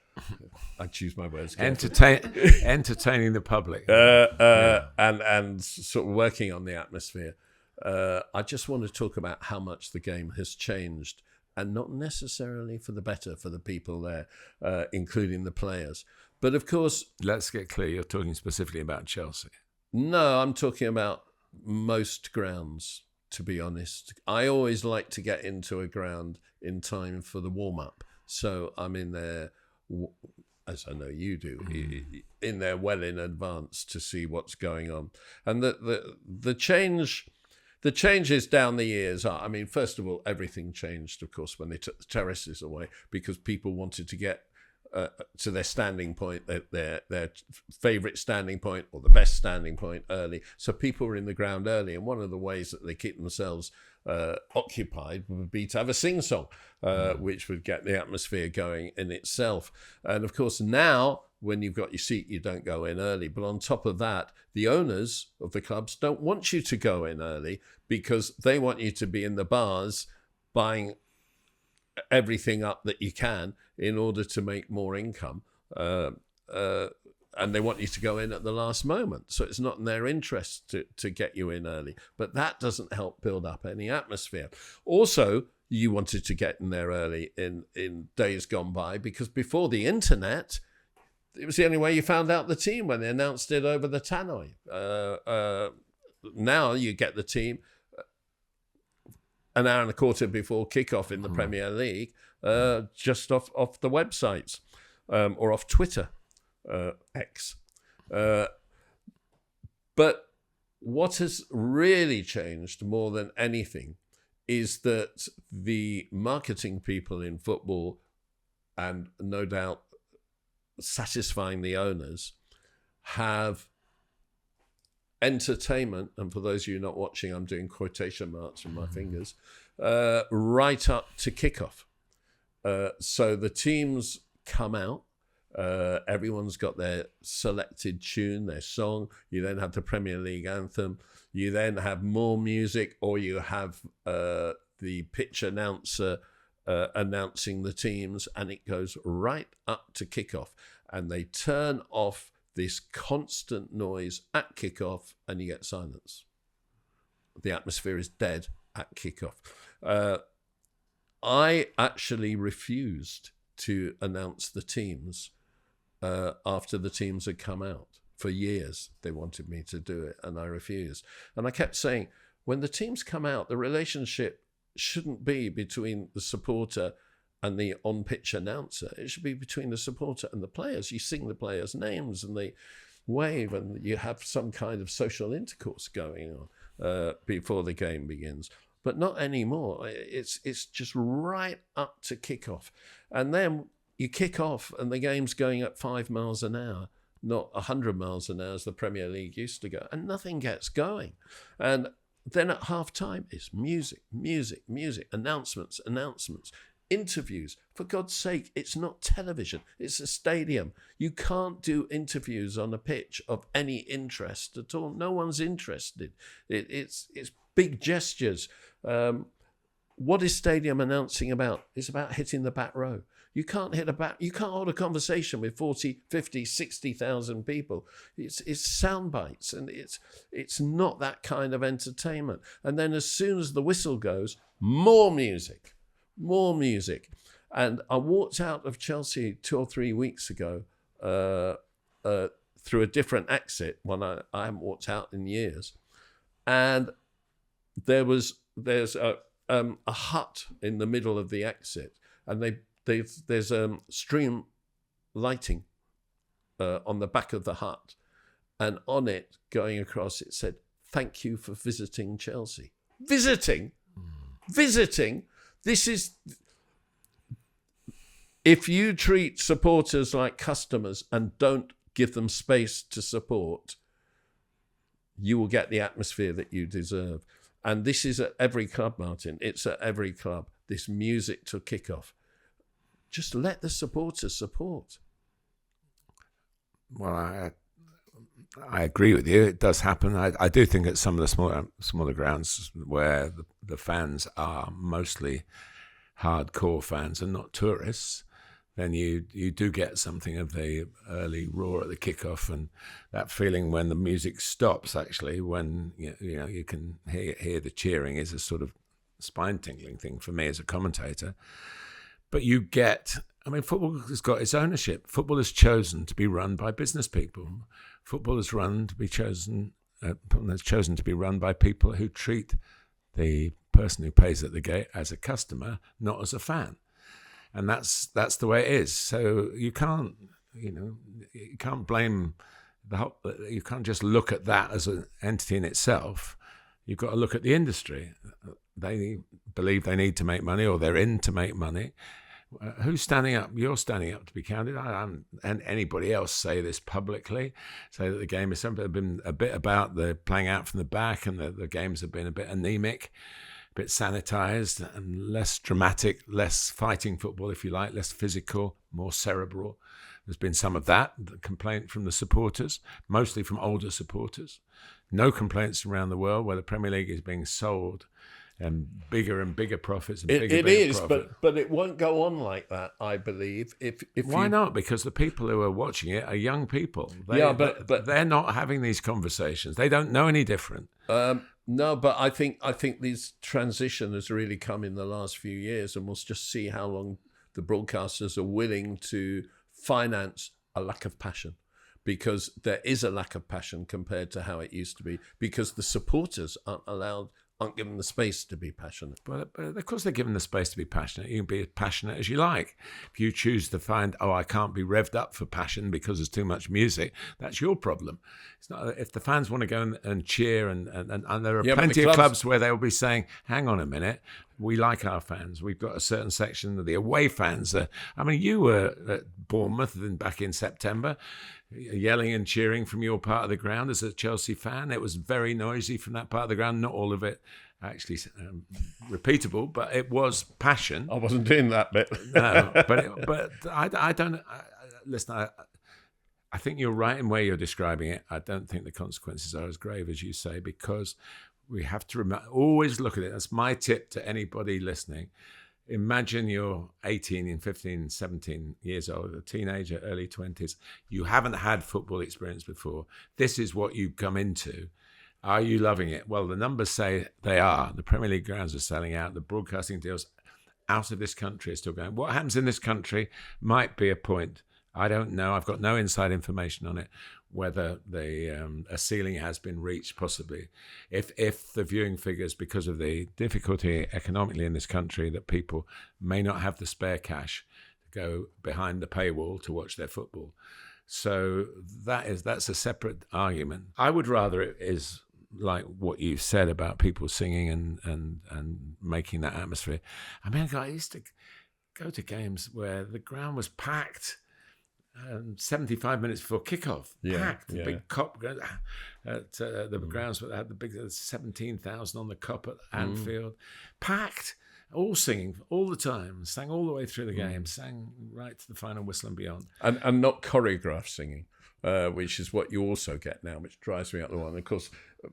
I choose my words carefully. Entertaining the public. And sort of working on the atmosphere. I just want to talk about how much the game has changed, and not necessarily for the better for the people there, including the players. But of course... Let's get clear, you're talking specifically about Chelsea. No, I'm talking about most grounds, to be honest. I always like to get into a ground in time for the warm-up. So I'm in there, as I know you do, in there well in advance to see what's going on. And the changes down the years are, I mean, first of all, everything changed, of course, when they took the terraces away, because people wanted to get to their standing point, their favourite standing point or the best standing point early. So people were in the ground early, and one of the ways that they keep themselves occupied would be to have a sing-song, which would get the atmosphere going in itself. And of course now when you've got your seat, you don't go in early. But on top of that, the owners of the clubs don't want you to go in early because they want you to be in the bars buying everything up that you can in order to make more income. And they want you to go in at the last moment. So it's not in their interest to get you in early. But that doesn't help build up any atmosphere. Also, you wanted to get in there early in days gone by because before the internet, it was the only way you found out the team when they announced it over the tannoy. Now you get the team an hour and a quarter before kickoff in the Premier League, just off the websites or off Twitter. X. But what has really changed more than anything is that the marketing people in football, and no doubt satisfying the owners, have entertainment, and for those of you not watching, I'm doing quotation marks with my fingers, right up to kickoff. So the teams come out. Everyone's got their selected tune, their song. You then have the Premier League anthem. You then have more music, or you have the pitch announcer announcing the teams, and it goes right up to kickoff. And they turn off this constant noise at kickoff, and you get silence. The atmosphere is dead at kickoff. I actually refused to announce the teams after the teams had come out. For years, they wanted me to do it, and I refused. And I kept saying, when the teams come out, the relationship shouldn't be between the supporter and the on-pitch announcer. It should be between the supporter and the players. You sing the players' names, and they wave, and you have some kind of social intercourse going on before the game begins. But not anymore. It's just right up to kickoff. And then you kick off and the game's going at 5 miles an hour, not 100 miles an hour as the Premier League used to go, and nothing gets going. And then at half-time, it's music, announcements, interviews. For God's sake, it's not television, it's a stadium. You can't do interviews on a pitch of any interest at all. No one's interested. It's big gestures. What is stadium announcing about? It's about hitting the back row. You can't hold a conversation with 40, 50, 60,000 people. It's sound bites, and it's not that kind of entertainment. And then as soon as the whistle goes, more music. And I walked out of Chelsea 2 or 3 weeks ago through a different exit, one I haven't walked out in years. And there's a hut in the middle of the exit, and there's stream lighting on the back of the hut, and on it, going across, it said, "Thank you for visiting Chelsea." Visiting. This is, if you treat supporters like customers and don't give them space to support, you will get the atmosphere that you deserve. And this is at every club, Martin. It's at every club. This music to kick off. Just let the supporters support. Well, I agree with you. It does happen. I do think at some of the smaller grounds where the fans are mostly hardcore fans and not tourists, then you do get something of the early roar at the kickoff, and that feeling when the music stops. Actually, when you can hear the cheering, is a sort of spine-tingling thing for me as a commentator. But you get, football has got its ownership. Football is chosen to be run by business people. Football is chosen to be run by people who treat the person who pays at the gate as a customer, not as a fan. And that's the way it is. So you can't blame you can't just look at that as an entity in itself. You've got to look at the industry. They believe they need to make money, or they're in to make money. Who's standing up? You're standing up to be counted. And anybody else say this publicly, say that the game has been a bit about the playing out from the back, and the games have been a bit anemic, a bit sanitized, and less dramatic, less fighting football, if you like, less physical, more cerebral. There's been some of that, the complaint from the supporters, mostly from older supporters. No complaints around the world where the Premier League is being sold and bigger profits. And it is, but it won't go on like that, I believe. Why not? Because the people who are watching it are young people. But they're not having these conversations. They don't know any different. No, but I think this transition has really come in the last few years, and we'll just see how long the broadcasters are willing to finance a lack of passion, because there is a lack of passion compared to how it used to be, because the supporters aren't given the space to be passionate. But of course they're given the space to be passionate. You can be as passionate as you like. If you choose to find, I can't be revved up for passion because there's too much music, that's your problem. It's not. If the fans want to go and cheer, and there are plenty of clubs where they'll be saying, hang on a minute, we like our fans. We've got a certain section of the away fans. You were at Bournemouth back in September, yelling and cheering from your part of the ground as a Chelsea fan. It was very noisy from that part of the ground. Not all of it actually repeatable, but it was passion. I wasn't doing that bit. No, but I don't. Listen, I think you're right in where you're describing it. I don't think the consequences are as grave as you say, because we have to always look at it. That's my tip to anybody listening. Imagine you're 18 and 15, 17 years old, a teenager, early 20s. You haven't had football experience before. This is what you come into. Are you loving it? Well, the numbers say they are. The Premier League grounds are selling out. The broadcasting deals out of this country are still going. What happens in this country might be a point. I don't know. I've got no inside information on it, whether a ceiling has been reached, possibly. If the viewing figures, because of the difficulty economically in this country, that people may not have the spare cash to go behind the paywall to watch their football. So that's a separate argument. I would rather it is like what you've said about people singing and making that atmosphere. I used to go to games where the ground was packed. 75 minutes before kickoff, packed. The big cop at the grounds that had the big 17,000 on the cop at Anfield, packed, all singing all the time, sang all the way through the game, sang right to the final whistle and beyond. And not choreographed singing, which is what you also get now, which drives me up the wall. And of course,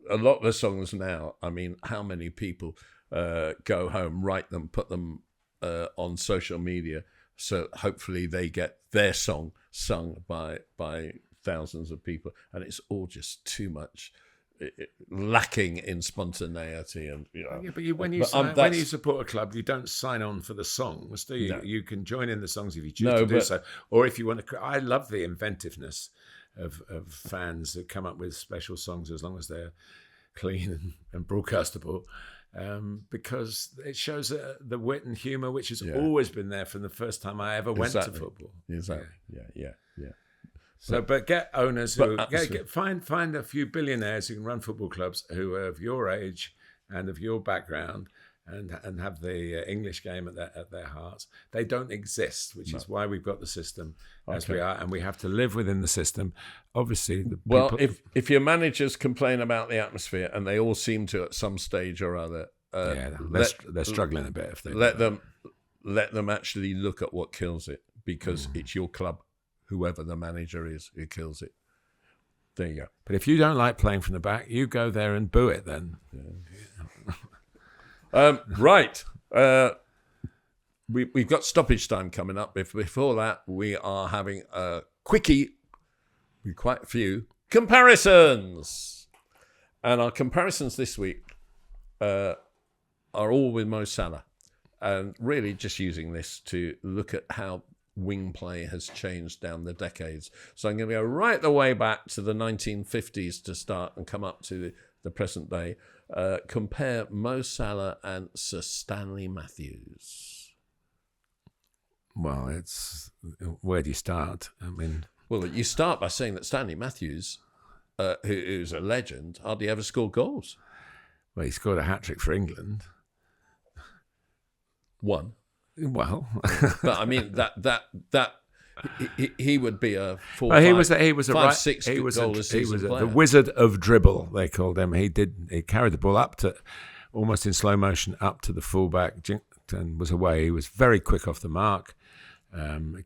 a lot of the songs now, how many people go home, write them, put them on social media, so hopefully they get their song sung by thousands of people, and it's all just too much, lacking in spontaneity. And but when you support a club, you don't sign on for the songs, do you? No. You can join in the songs if you choose to do so, or if you want to. I love the inventiveness of fans that come up with special songs, as long as they're clean and broadcastable. Because it shows the wit and humour which has always been there from the first time I ever went to football. Exactly. Yeah. So, but get owners who find a few billionaires who can run football clubs who are of your age and of your background and have the English game at their hearts. They don't exist, which is why we've got the system as we are, and we have to live within the system. Obviously, if your managers complain about the atmosphere, and they all seem to at some stage or other, they're struggling a bit. If they let them actually look at what kills it, because it's your club, whoever the manager is, who kills it. There you go. But if you don't like playing from the back, you go there and boo it then. Right. We've got stoppage time coming up. Before that, we are having a quickie with quite a few comparisons. And our comparisons this week are all with Mo Salah. And really just using this to look at how wing play has changed down the decades. So I'm going to go right the way back to the 1950s to start and come up to the present day. Compare Mo Salah and Sir Stanley Matthews. Well, where do you start? Well, you start by saying that Stanley Matthews, who's a legend, hardly ever scored goals. Well, he scored a hat-trick for England. One. Well, but that he would be a 4, well, 6 goal a season player. The wizard of dribble, they called him. He carried the ball up to almost in slow motion up to the fullback and was away. He was very quick off the mark.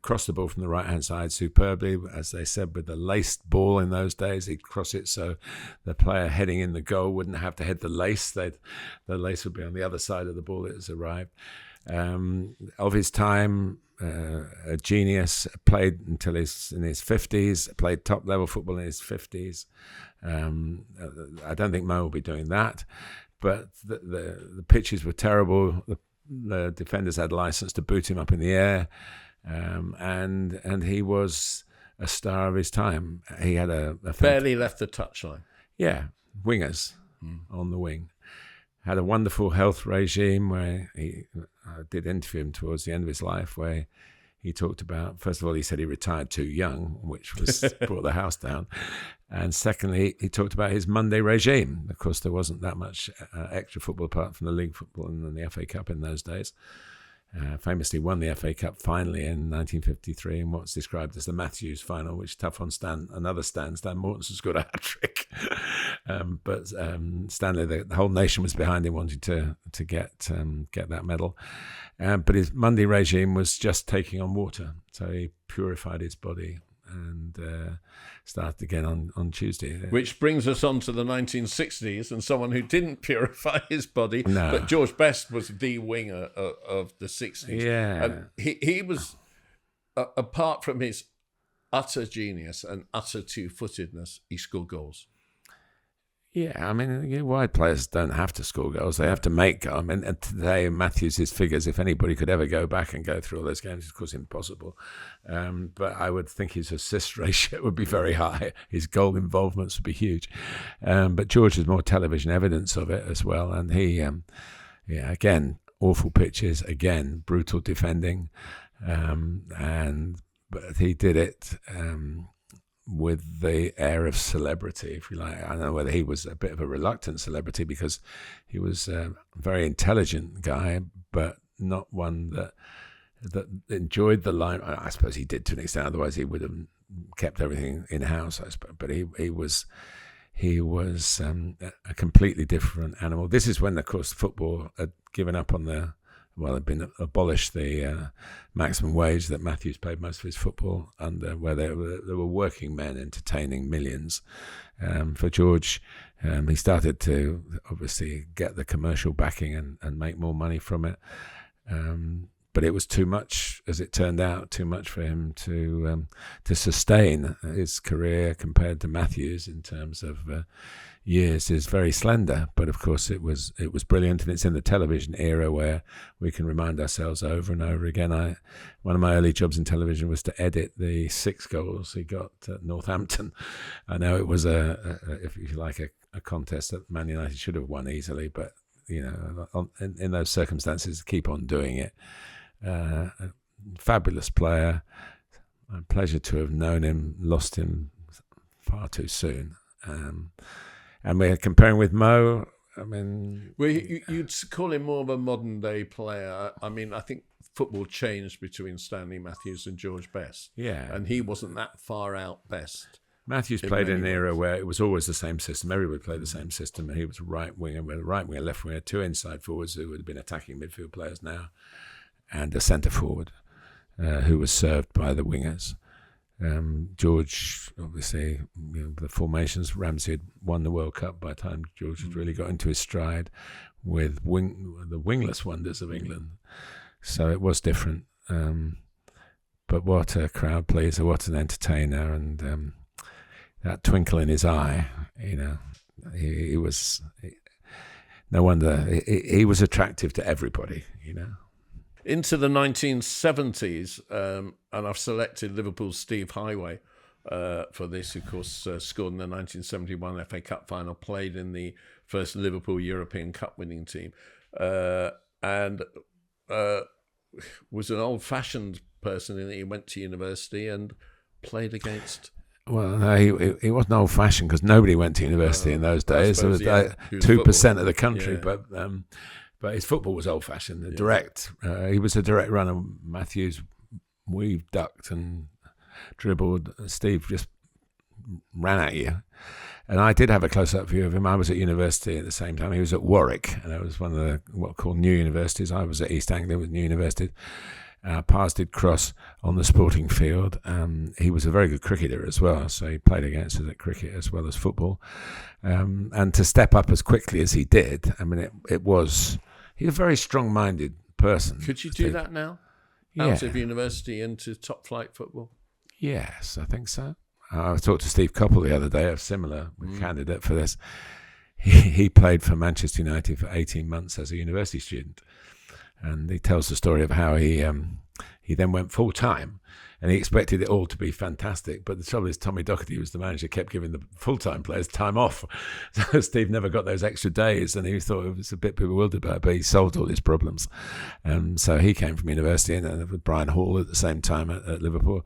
Crossed the ball from the right-hand side superbly, as they said, with the laced ball in those days. He'd cross it so the player heading in the goal wouldn't have to head the lace. The lace would be on the other side of the ball that has arrived. Of his time, a genius, played until he's in his 50s, played top-level football in his 50s. I don't think Mo will be doing that, but the pitches were terrible. The defenders had license to boot him up in the air. And he was a star of his time. He had a barely left the touchline. Yeah, wingers on the wing. Had a wonderful health regime where I did interview him towards the end of his life, where he talked about, first of all, he said he retired too young, which was brought the house down. And secondly, he talked about his Monday regime. Of course, there wasn't that much extra football apart from the league football and the FA Cup in those days. Famously won the FA Cup finally in 1953 in what's described as the Matthews final, which tough on Stan Mortensen scored a hat-trick. But Stanley, the whole nation was behind him, wanting to get that medal. But his Monday regime was just taking on water. So he purified his body and started again on Tuesday. Which brings us on to the 1960s and someone who didn't purify his body. No. But George Best was the winger of the 60s. Yeah. And he was, apart from his utter genius and utter two-footedness, he scored goals. Yeah, I mean, wide players don't have to score goals; they have to make goals. I mean, and today Matthews' figures, if anybody could ever go back and go through all those games, it's of course impossible. But I would think his assist ratio would be very high. His goal involvements would be huge. But George has more television evidence of it as well, and he, again, awful pitches, again, brutal defending, but he did it. With the air of celebrity, if you like. I don't know whether he was a bit of a reluctant celebrity because he was a very intelligent guy, but not one that enjoyed the limelight. I suppose he did to an extent, otherwise he would have kept everything in-house, I suppose. But he was a completely different animal. This is when, of course, football had given up on had been abolished the maximum wage that Matthews paid most of his football under, where there were working men entertaining millions. For George, he started to obviously get the commercial backing and make more money from it. But it was too much, as it turned out, too much for him to sustain his career compared to Matthews in terms of years is very slender. But of course it was brilliant, and it's in the television era where we can remind ourselves over and over again. One of my early jobs in television was to edit the 6 goals he got at Northampton. I know it was if you like a contest that Man United should have won easily, but in those circumstances, keep on doing it. A fabulous player. A pleasure to have known him. Lost him far too soon. And we're comparing with Mo. I mean, well, you'd call him more of a modern day player. I mean, I think football changed between Stanley Matthews and George Best. Yeah, and he wasn't that far out Best. Matthews played in an era where it was always the same system. Everybody played the same system, and he was right winger, left winger, 2 inside forwards who would have been attacking midfield players now, and a centre forward who was served by the wingers. George, obviously, the formations. Ramsey had won the World Cup by the time George had really got into his stride with the wingless wonders of England. So it was different. But what a crowd pleaser, what an entertainer, and that twinkle in his eye, he was. No wonder he was attractive to everybody, Into the 1970s, and I've selected Liverpool's Steve Highway for this, who, of course, scored in the 1971 FA Cup final, played in the first Liverpool European Cup winning team, and was an old-fashioned person in that he went to university and played against... Well, no, he wasn't old-fashioned because nobody went to university in those days. It was 2% of the country, yeah. But his football was old-fashioned, direct. He was a direct runner. Matthews weaved, ducked, and dribbled. Steve just ran at you. And I did have a close-up view of him. I was at university at the same time. He was at Warwick, and it was one of the what are called new universities. I was at East Anglia with new universities. Our paths did cross on the sporting field. He was a very good cricketer as well, so he played against us at cricket as well as football. And to step up as quickly as he did, I mean, he's a very strong-minded person. Could you do that now? Out of university into top flight football? Yes, I think so. I talked to Steve Coppell the other day, a similar candidate for this. He played for Manchester United for 18 months as a university student. And he tells the story of how he then went full-time, and he expected it all to be fantastic. But the trouble is, Tommy Docherty, who was the manager, kept giving the full-time players time off. So Steve never got those extra days, and he thought it was a bit bewildered by it, but he solved all his problems. So he came from university, and with Brian Hall at the same time at Liverpool.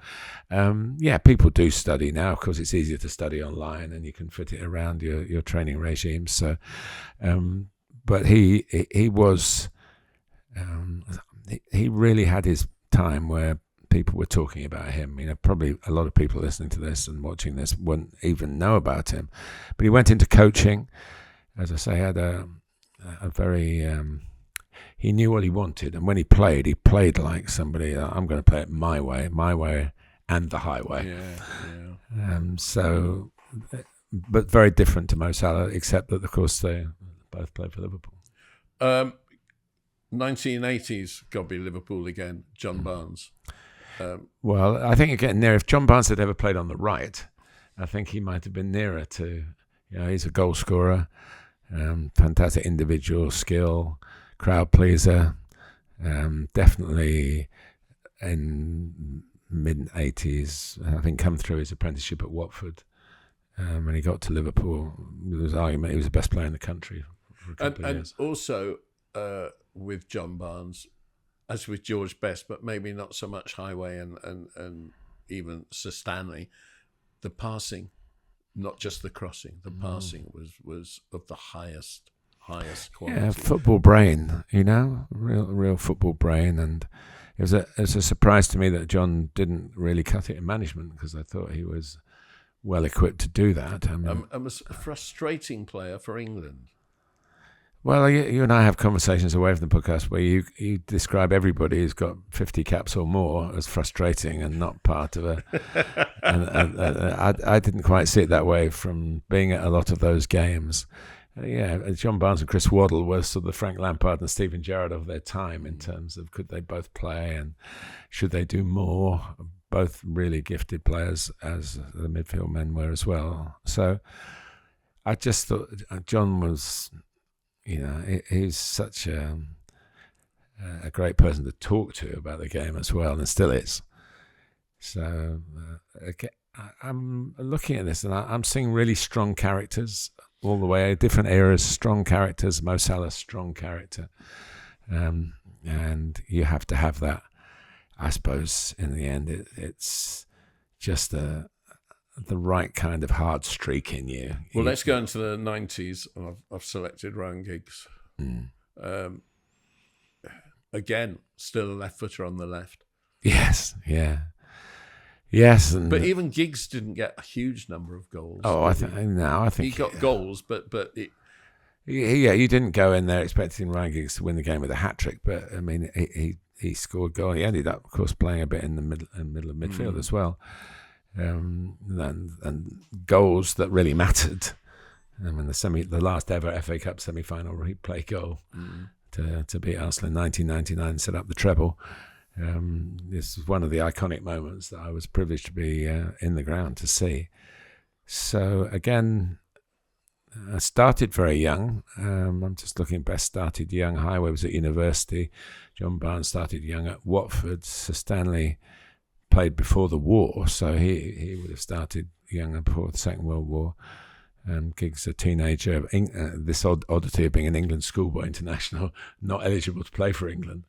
People do study now. Of course, it's easier to study online, and you can fit it around your training regimes. So, but he was... he really had his time where people were talking about him. Probably a lot of people listening to this and watching this wouldn't even know about him. But he went into coaching. As I say, had a very... he knew what he wanted. And when he played like somebody, I'm going to play it my way and the highway. Yeah. But very different to Mo Salah, except that, of course, they both played for Liverpool. 1980s, got to be Liverpool again. John Barnes. Well, I think again, if John Barnes had ever played on the right, I think he might have been nearer to. He's a goal scorer, fantastic individual skill, crowd pleaser. Definitely in mid-80s, I think, come through his apprenticeship at Watford. When he got to Liverpool, there was argument he was the best player in the country for a couple of years. And also. With John Barnes, as with George Best, but maybe not so much Highway and even Sir Stanley, the passing, not just the crossing, the passing was of the highest quality. Yeah, football brain, real football brain. And it was a surprise to me that John didn't really cut it in management, because I thought he was well equipped to do that. A frustrating player for England. Well, you and I have conversations away from the podcast where you describe everybody who's got 50 caps or more as frustrating and not part of a... I didn't quite see it that way from being at a lot of those games. John Barnes and Chris Waddle were sort of the Frank Lampard and Steven Gerrard of their time in terms of could they both play and should they do more. Both really gifted players, as the midfield men were as well. So I just thought John was... he's such a great person to talk to about the game as well, and still is. So I'm looking at this, and I'm seeing really strong characters all the way, different eras, strong characters. Mo Salah, strong character. And you have to have that. I suppose in the end, it's just the right kind of hard streak in you. Well, let's go into the 90s. I've selected Ryan Giggs. Again, still a left footer on the left. Yes, yeah. Yes. But even Giggs didn't get a huge number of goals. Oh, I think he got goals, but it... you didn't go in there expecting Ryan Giggs to win the game with a hat-trick, but I mean, he scored goal. He ended up, of course, playing a bit in the middle of midfield as well. And goals that really mattered. I mean, the last ever FA Cup semi-final replay goal to beat Arsenal in 1999 and set up the treble. This is one of the iconic moments that I was privileged to be in the ground to see. So again, I started very young. I'm just looking, Best started young. Highway was at university. John Barnes started young at Watford. Sir Stanley played before the war, so he would have started young before the Second World War. Giggs, a teenager, this oddity of being an England schoolboy international, not eligible to play for England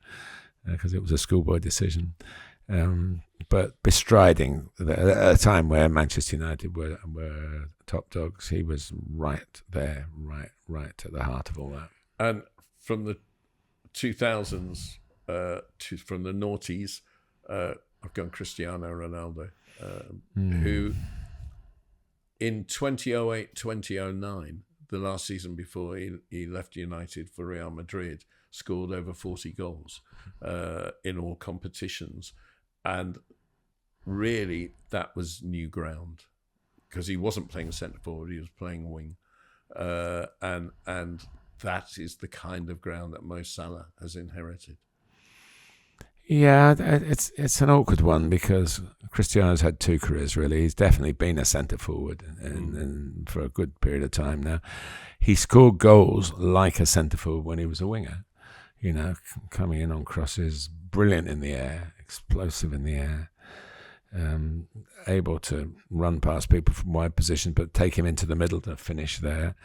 because it was a schoolboy decision. But bestriding at a time where Manchester United were top dogs, he was right there, right at the heart of all that. And from the 2000s from the noughties, I've gone Cristiano Ronaldo, who in 2008-2009, the last season before he left United for Real Madrid, scored over 40 goals in all competitions. And really, that was new ground because he wasn't playing centre forward; he was playing wing, and that is the kind of ground that Mo Salah has inherited. Yeah, it's an awkward one because Cristiano's had 2 careers, really. He's definitely been a centre forward and for a good period of time now. He scored goals like a centre forward when he was a winger, coming in on crosses, brilliant in the air, explosive in the air, able to run past people from wide positions but take him into the middle to finish there.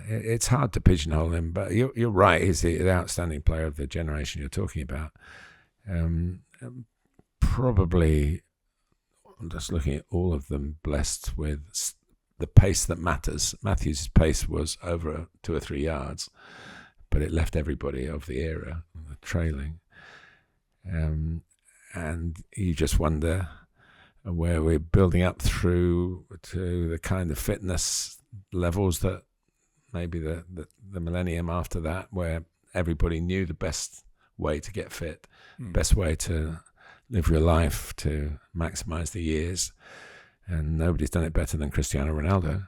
It's hard to pigeonhole him, but you're right, he's the outstanding player of the generation you're talking about. Probably, I'm just looking at all of them, blessed with the pace that matters. Matthews' pace was over 2 or 3 yards, but it left everybody of the era trailing. And you just wonder where we're building up through to the kind of fitness levels that maybe the millennium after that, where everybody knew the best way to get fit, best way to live your life to maximize the years, and nobody's done it better than Cristiano Ronaldo.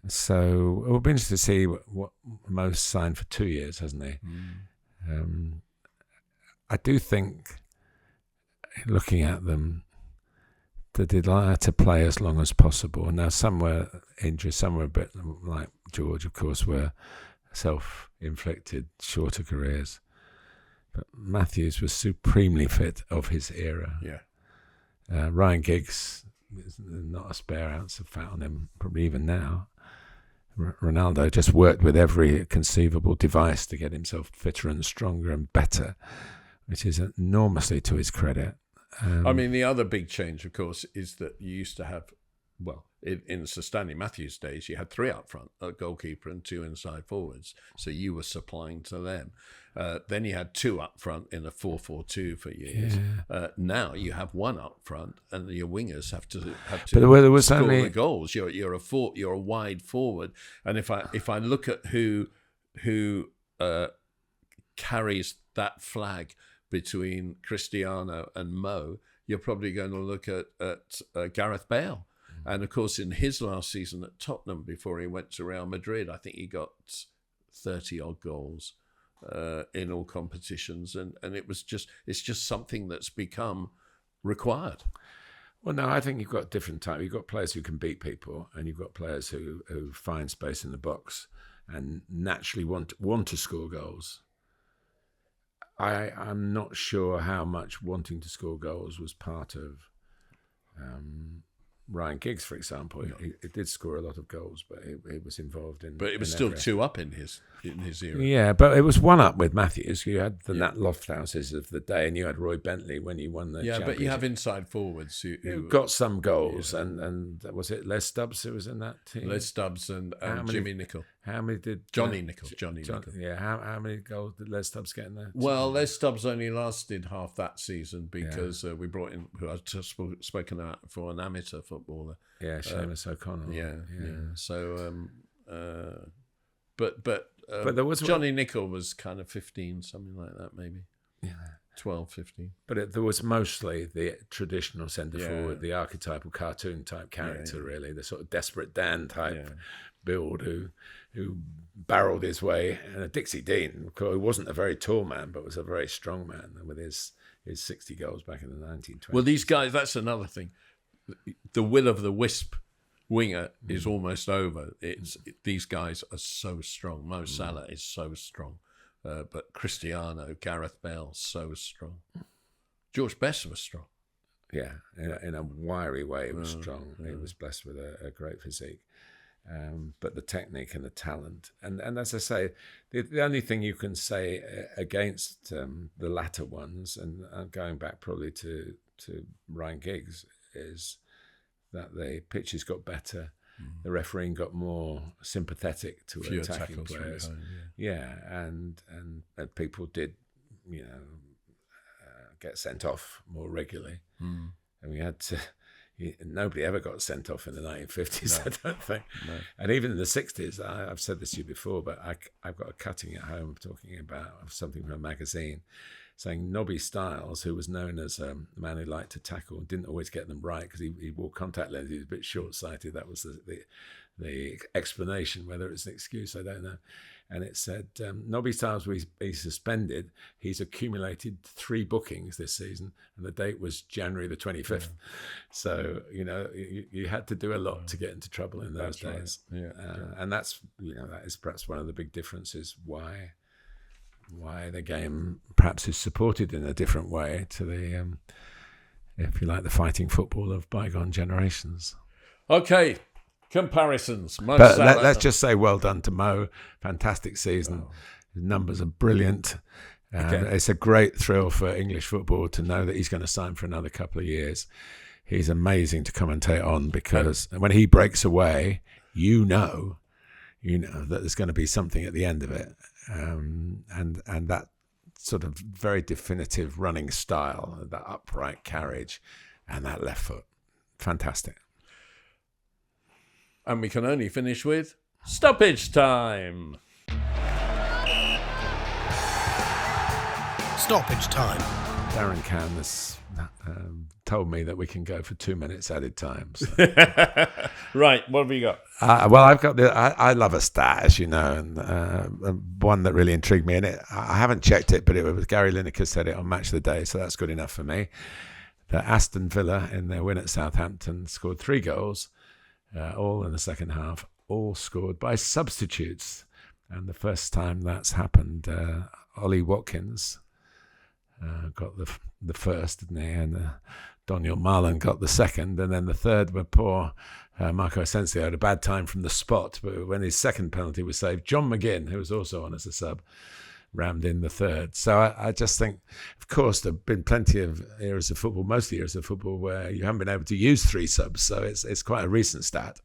So it'll be interesting to see what Mo's signed for 2 years, hasn't he? I do think, looking at them, the desire to play as long as possible. Now, some were injured, some were a bit like George, of course, were self-inflicted, shorter careers. But Matthews was supremely fit of his era. Yeah. Ryan Giggs, not a spare ounce of fat on him, probably even now. Ronaldo just worked with every conceivable device to get himself fitter and stronger and better, which is enormously to his credit. I mean, the other big change, of course, is that you used to have, in Sir Stanley Matthews' days, you had 3 up front, a goalkeeper and 2 inside forwards. So you were supplying to them. Then you had 2 up front in a 4-4-2 for years. Yeah. Now you have 1 up front, and your wingers have to score the goals. You're a wide forward, and if I look at who carries that flag between Cristiano and Mo, you're probably going to look at Gareth Bale. And of course, in his last season at Tottenham, before he went to Real Madrid, I think he got 30 odd goals in all competitions, and it's just something that's become required. Well, no, I think you've got different types. You've got players who can beat people, and you've got players who find space in the box and naturally want to score goals. I'm not sure how much wanting to score goals was part of Ryan Giggs, for example. He did score a lot of goals, but he was involved in. But it was still 2 up in his era. Yeah, but it was 1 up with Matthews. You had the Nat Lofthouses of the day, and you had Roy Bentley when he won the championship. But you have inside forwards who got some goals, and was it Les Stubbs who was in that team? Les Stubbs and Jimmy Nicol. How many did Johnny Nicol? Johnny Nicol. Yeah, how many goals did Les Stubbs get in there? Well, Les Stubbs only lasted half that season because we brought in, who I've just spoken about for, an amateur footballer. Yeah, Seamus O'Connell. Yeah. So, but there was Johnny Nicol was kind of 15, something like that, maybe. Yeah. 12, 15. But there was mostly the traditional centre forward, the archetypal cartoon type character, really, the sort of Desperate Dan type build who barreled his way. And Dixie Dean, who wasn't a very tall man, but was a very strong man with his 60 goals back in the 1920s. Well, these guys, that's another thing. The will-o'-the-wisp winger is almost over. These guys are so strong. Mo Salah is so strong. But Cristiano, Gareth Bale, so strong. George Best was strong. Yeah, in a wiry way, he was strong. He was blessed with a great physique. But the technique and the talent. And as I say, the only thing you can say against the latter ones, and going back probably to Ryan Giggs, is that the pitches got better. The refereeing got more sympathetic to attacking players. And people did, get sent off more regularly. And we had to, Nobody ever got sent off in the 1950s, No. I don't think. No. And even in the 60s, I've said this to you before, but I've got a cutting at home talking about something from a magazine saying Nobby Stiles, who was known as a man who liked to tackle and didn't always get them right because he wore contact lenses, he was a bit short-sighted. That was the explanation. Whether it's an excuse, I don't know. And it said, Nobby Stiles, he's suspended. He's accumulated 3 bookings this season, and the date was January the 25th. Yeah. So, you had to do a lot to get into trouble in those days. Right. Yeah. And that's, that is perhaps one of the big differences why the game perhaps is supported in a different way to the, if you like, the fighting football of bygone generations. Okay. Comparisons. But let's just say well done to Mo. Fantastic season. His numbers are brilliant. It's a great thrill for English football to know that he's going to sign for another couple of years. He's amazing to commentate on because when he breaks away, you know that there's going to be something at the end of it. And that sort of very definitive running style, that upright carriage and that left foot. Fantastic. And we can only finish with stoppage time. Stoppage time. Darren Cann has told me that we can go for 2 minutes added time. So. Right, what have you got? Well, I've got I love a stat, as you know, and one that really intrigued me. And I haven't checked it, but it was Gary Lineker said it on Match of the Day, so that's good enough for me. That Aston Villa, in their win at Southampton, scored 3 goals. All in the second half, all scored by substitutes. And the first time that's happened, Ollie Watkins got the first, didn't he? And Daniel Marlon got the second. And then the third were poor Marco Asensio had a bad time from the spot. But when his second penalty was saved, John McGinn, who was also on as a sub, rammed in the third. So I just think, of course, there have been plenty of eras of football, most eras of football, where you haven't been able to use 3 subs. So it's quite a recent stat.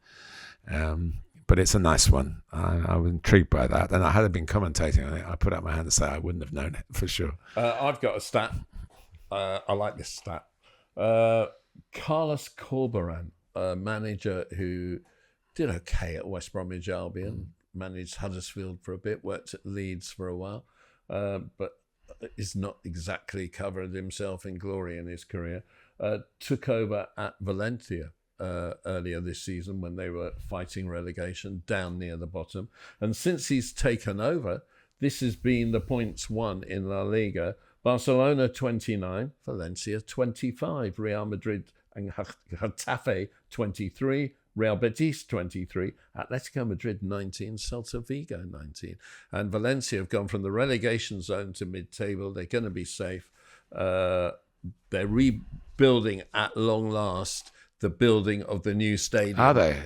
But it's a nice one. I was intrigued by that. And I had been commentating on it. I put up my hand and say I wouldn't have known it for sure. I've got a stat. I like this stat. Carlos Corberán, a manager who did okay at West Bromwich Albion, managed Huddersfield for a bit, worked at Leeds for a while, but is not exactly covered himself in glory in his career. Took over at Valencia earlier this season when they were fighting relegation down near the bottom. And since he's taken over, this has been the points won in La Liga. Barcelona 29, Valencia 25, Real Madrid and Getafe 23, Real Betis 23, Atletico Madrid 19, Celta Vigo 19. And Valencia have gone from the relegation zone to mid-table. They're going to be safe. They're rebuilding at long last the building of the new stadium. Are they?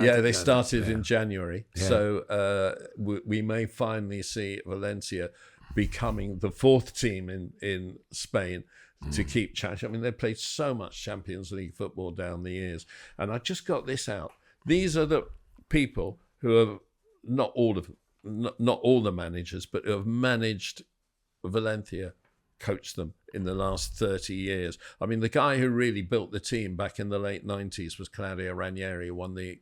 Yeah, they started in January. Yeah. So we may finally see Valencia becoming the 4th team in Spain to keep challenging. I mean, they've played so much Champions League football down the years. And I just got this out. These are the people who have, not all the managers, but who have managed Valencia, coached them in the last 30 years. I mean, the guy who really built the team back in the late 90s was Claudio Ranieri, won the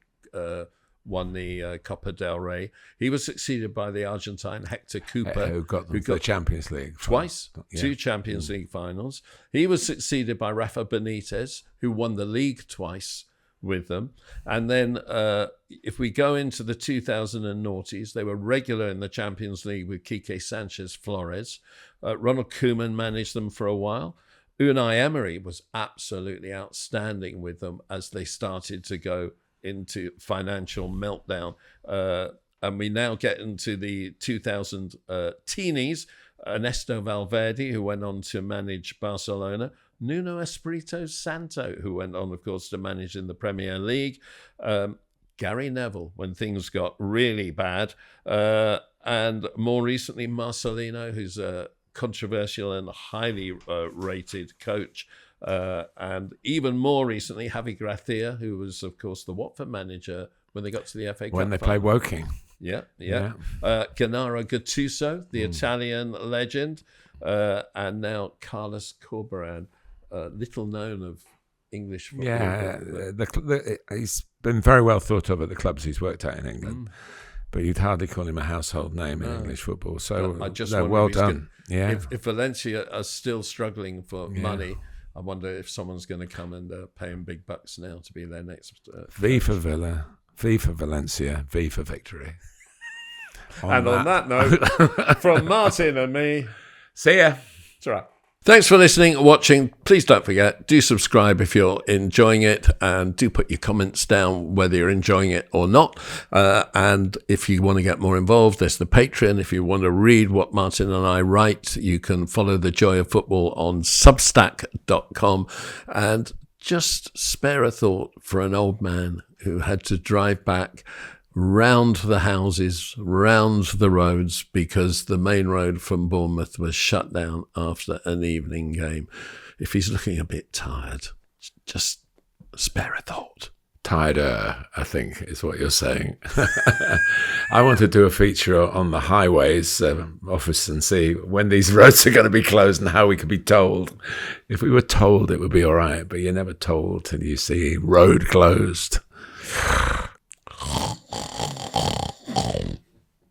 Copa del Rey. He was succeeded by the Argentine Hector Cooper, who got the Champions League twice, 2 Champions League finals. He was succeeded by Rafa Benitez, who won the league twice with them. And then if we go into the 2000 and noughties, they were regular in the Champions League with Quique Sanchez Flores. Ronald Koeman managed them for a while. Unai Emery was absolutely outstanding with them as they started to go into financial meltdown. And we now get into the 2000 teenies. Ernesto Valverde, who went on to manage Barcelona. Nuno Espirito Santo, who went on, of course, to manage in the Premier League. Gary Neville, when things got really bad. And more recently, Marcelino, who's a controversial and highly rated coach. And even more recently, Javi Gracia, who was, of course, the Watford manager when they got to the FA Cup. When they played Woking. Yeah. Gennaro Gattuso, the Italian legend. And now Carlos Corberán, little known of English football. Yeah, he's been very well thought of at the clubs he's worked at in England. But you'd hardly call him a household name in English football. So I just well done. If Valencia are still struggling for money, I wonder if someone's going to come and pay him big bucks now to be their next. V for Villa, V for Valencia, V for victory. On that note, from Martin and me, see ya. It's all right. Thanks for listening and watching. Please don't forget, do subscribe if you're enjoying it, and do put your comments down whether you're enjoying it or not. And if you want to get more involved, there's the Patreon. If you want to read what Martin and I write, you can follow The Joy of Football on substack.com. And just spare a thought for an old man who had to drive back round the houses, round the roads, because the main road from Bournemouth was shut down after an evening game. If he's looking a bit tired, just spare a thought. Tighter, I think, is what you're saying. I want to do a feature on the highways office and see when these roads are going to be closed and how we could be told. If we were told, it would be all right, but you're never told till you see road closed.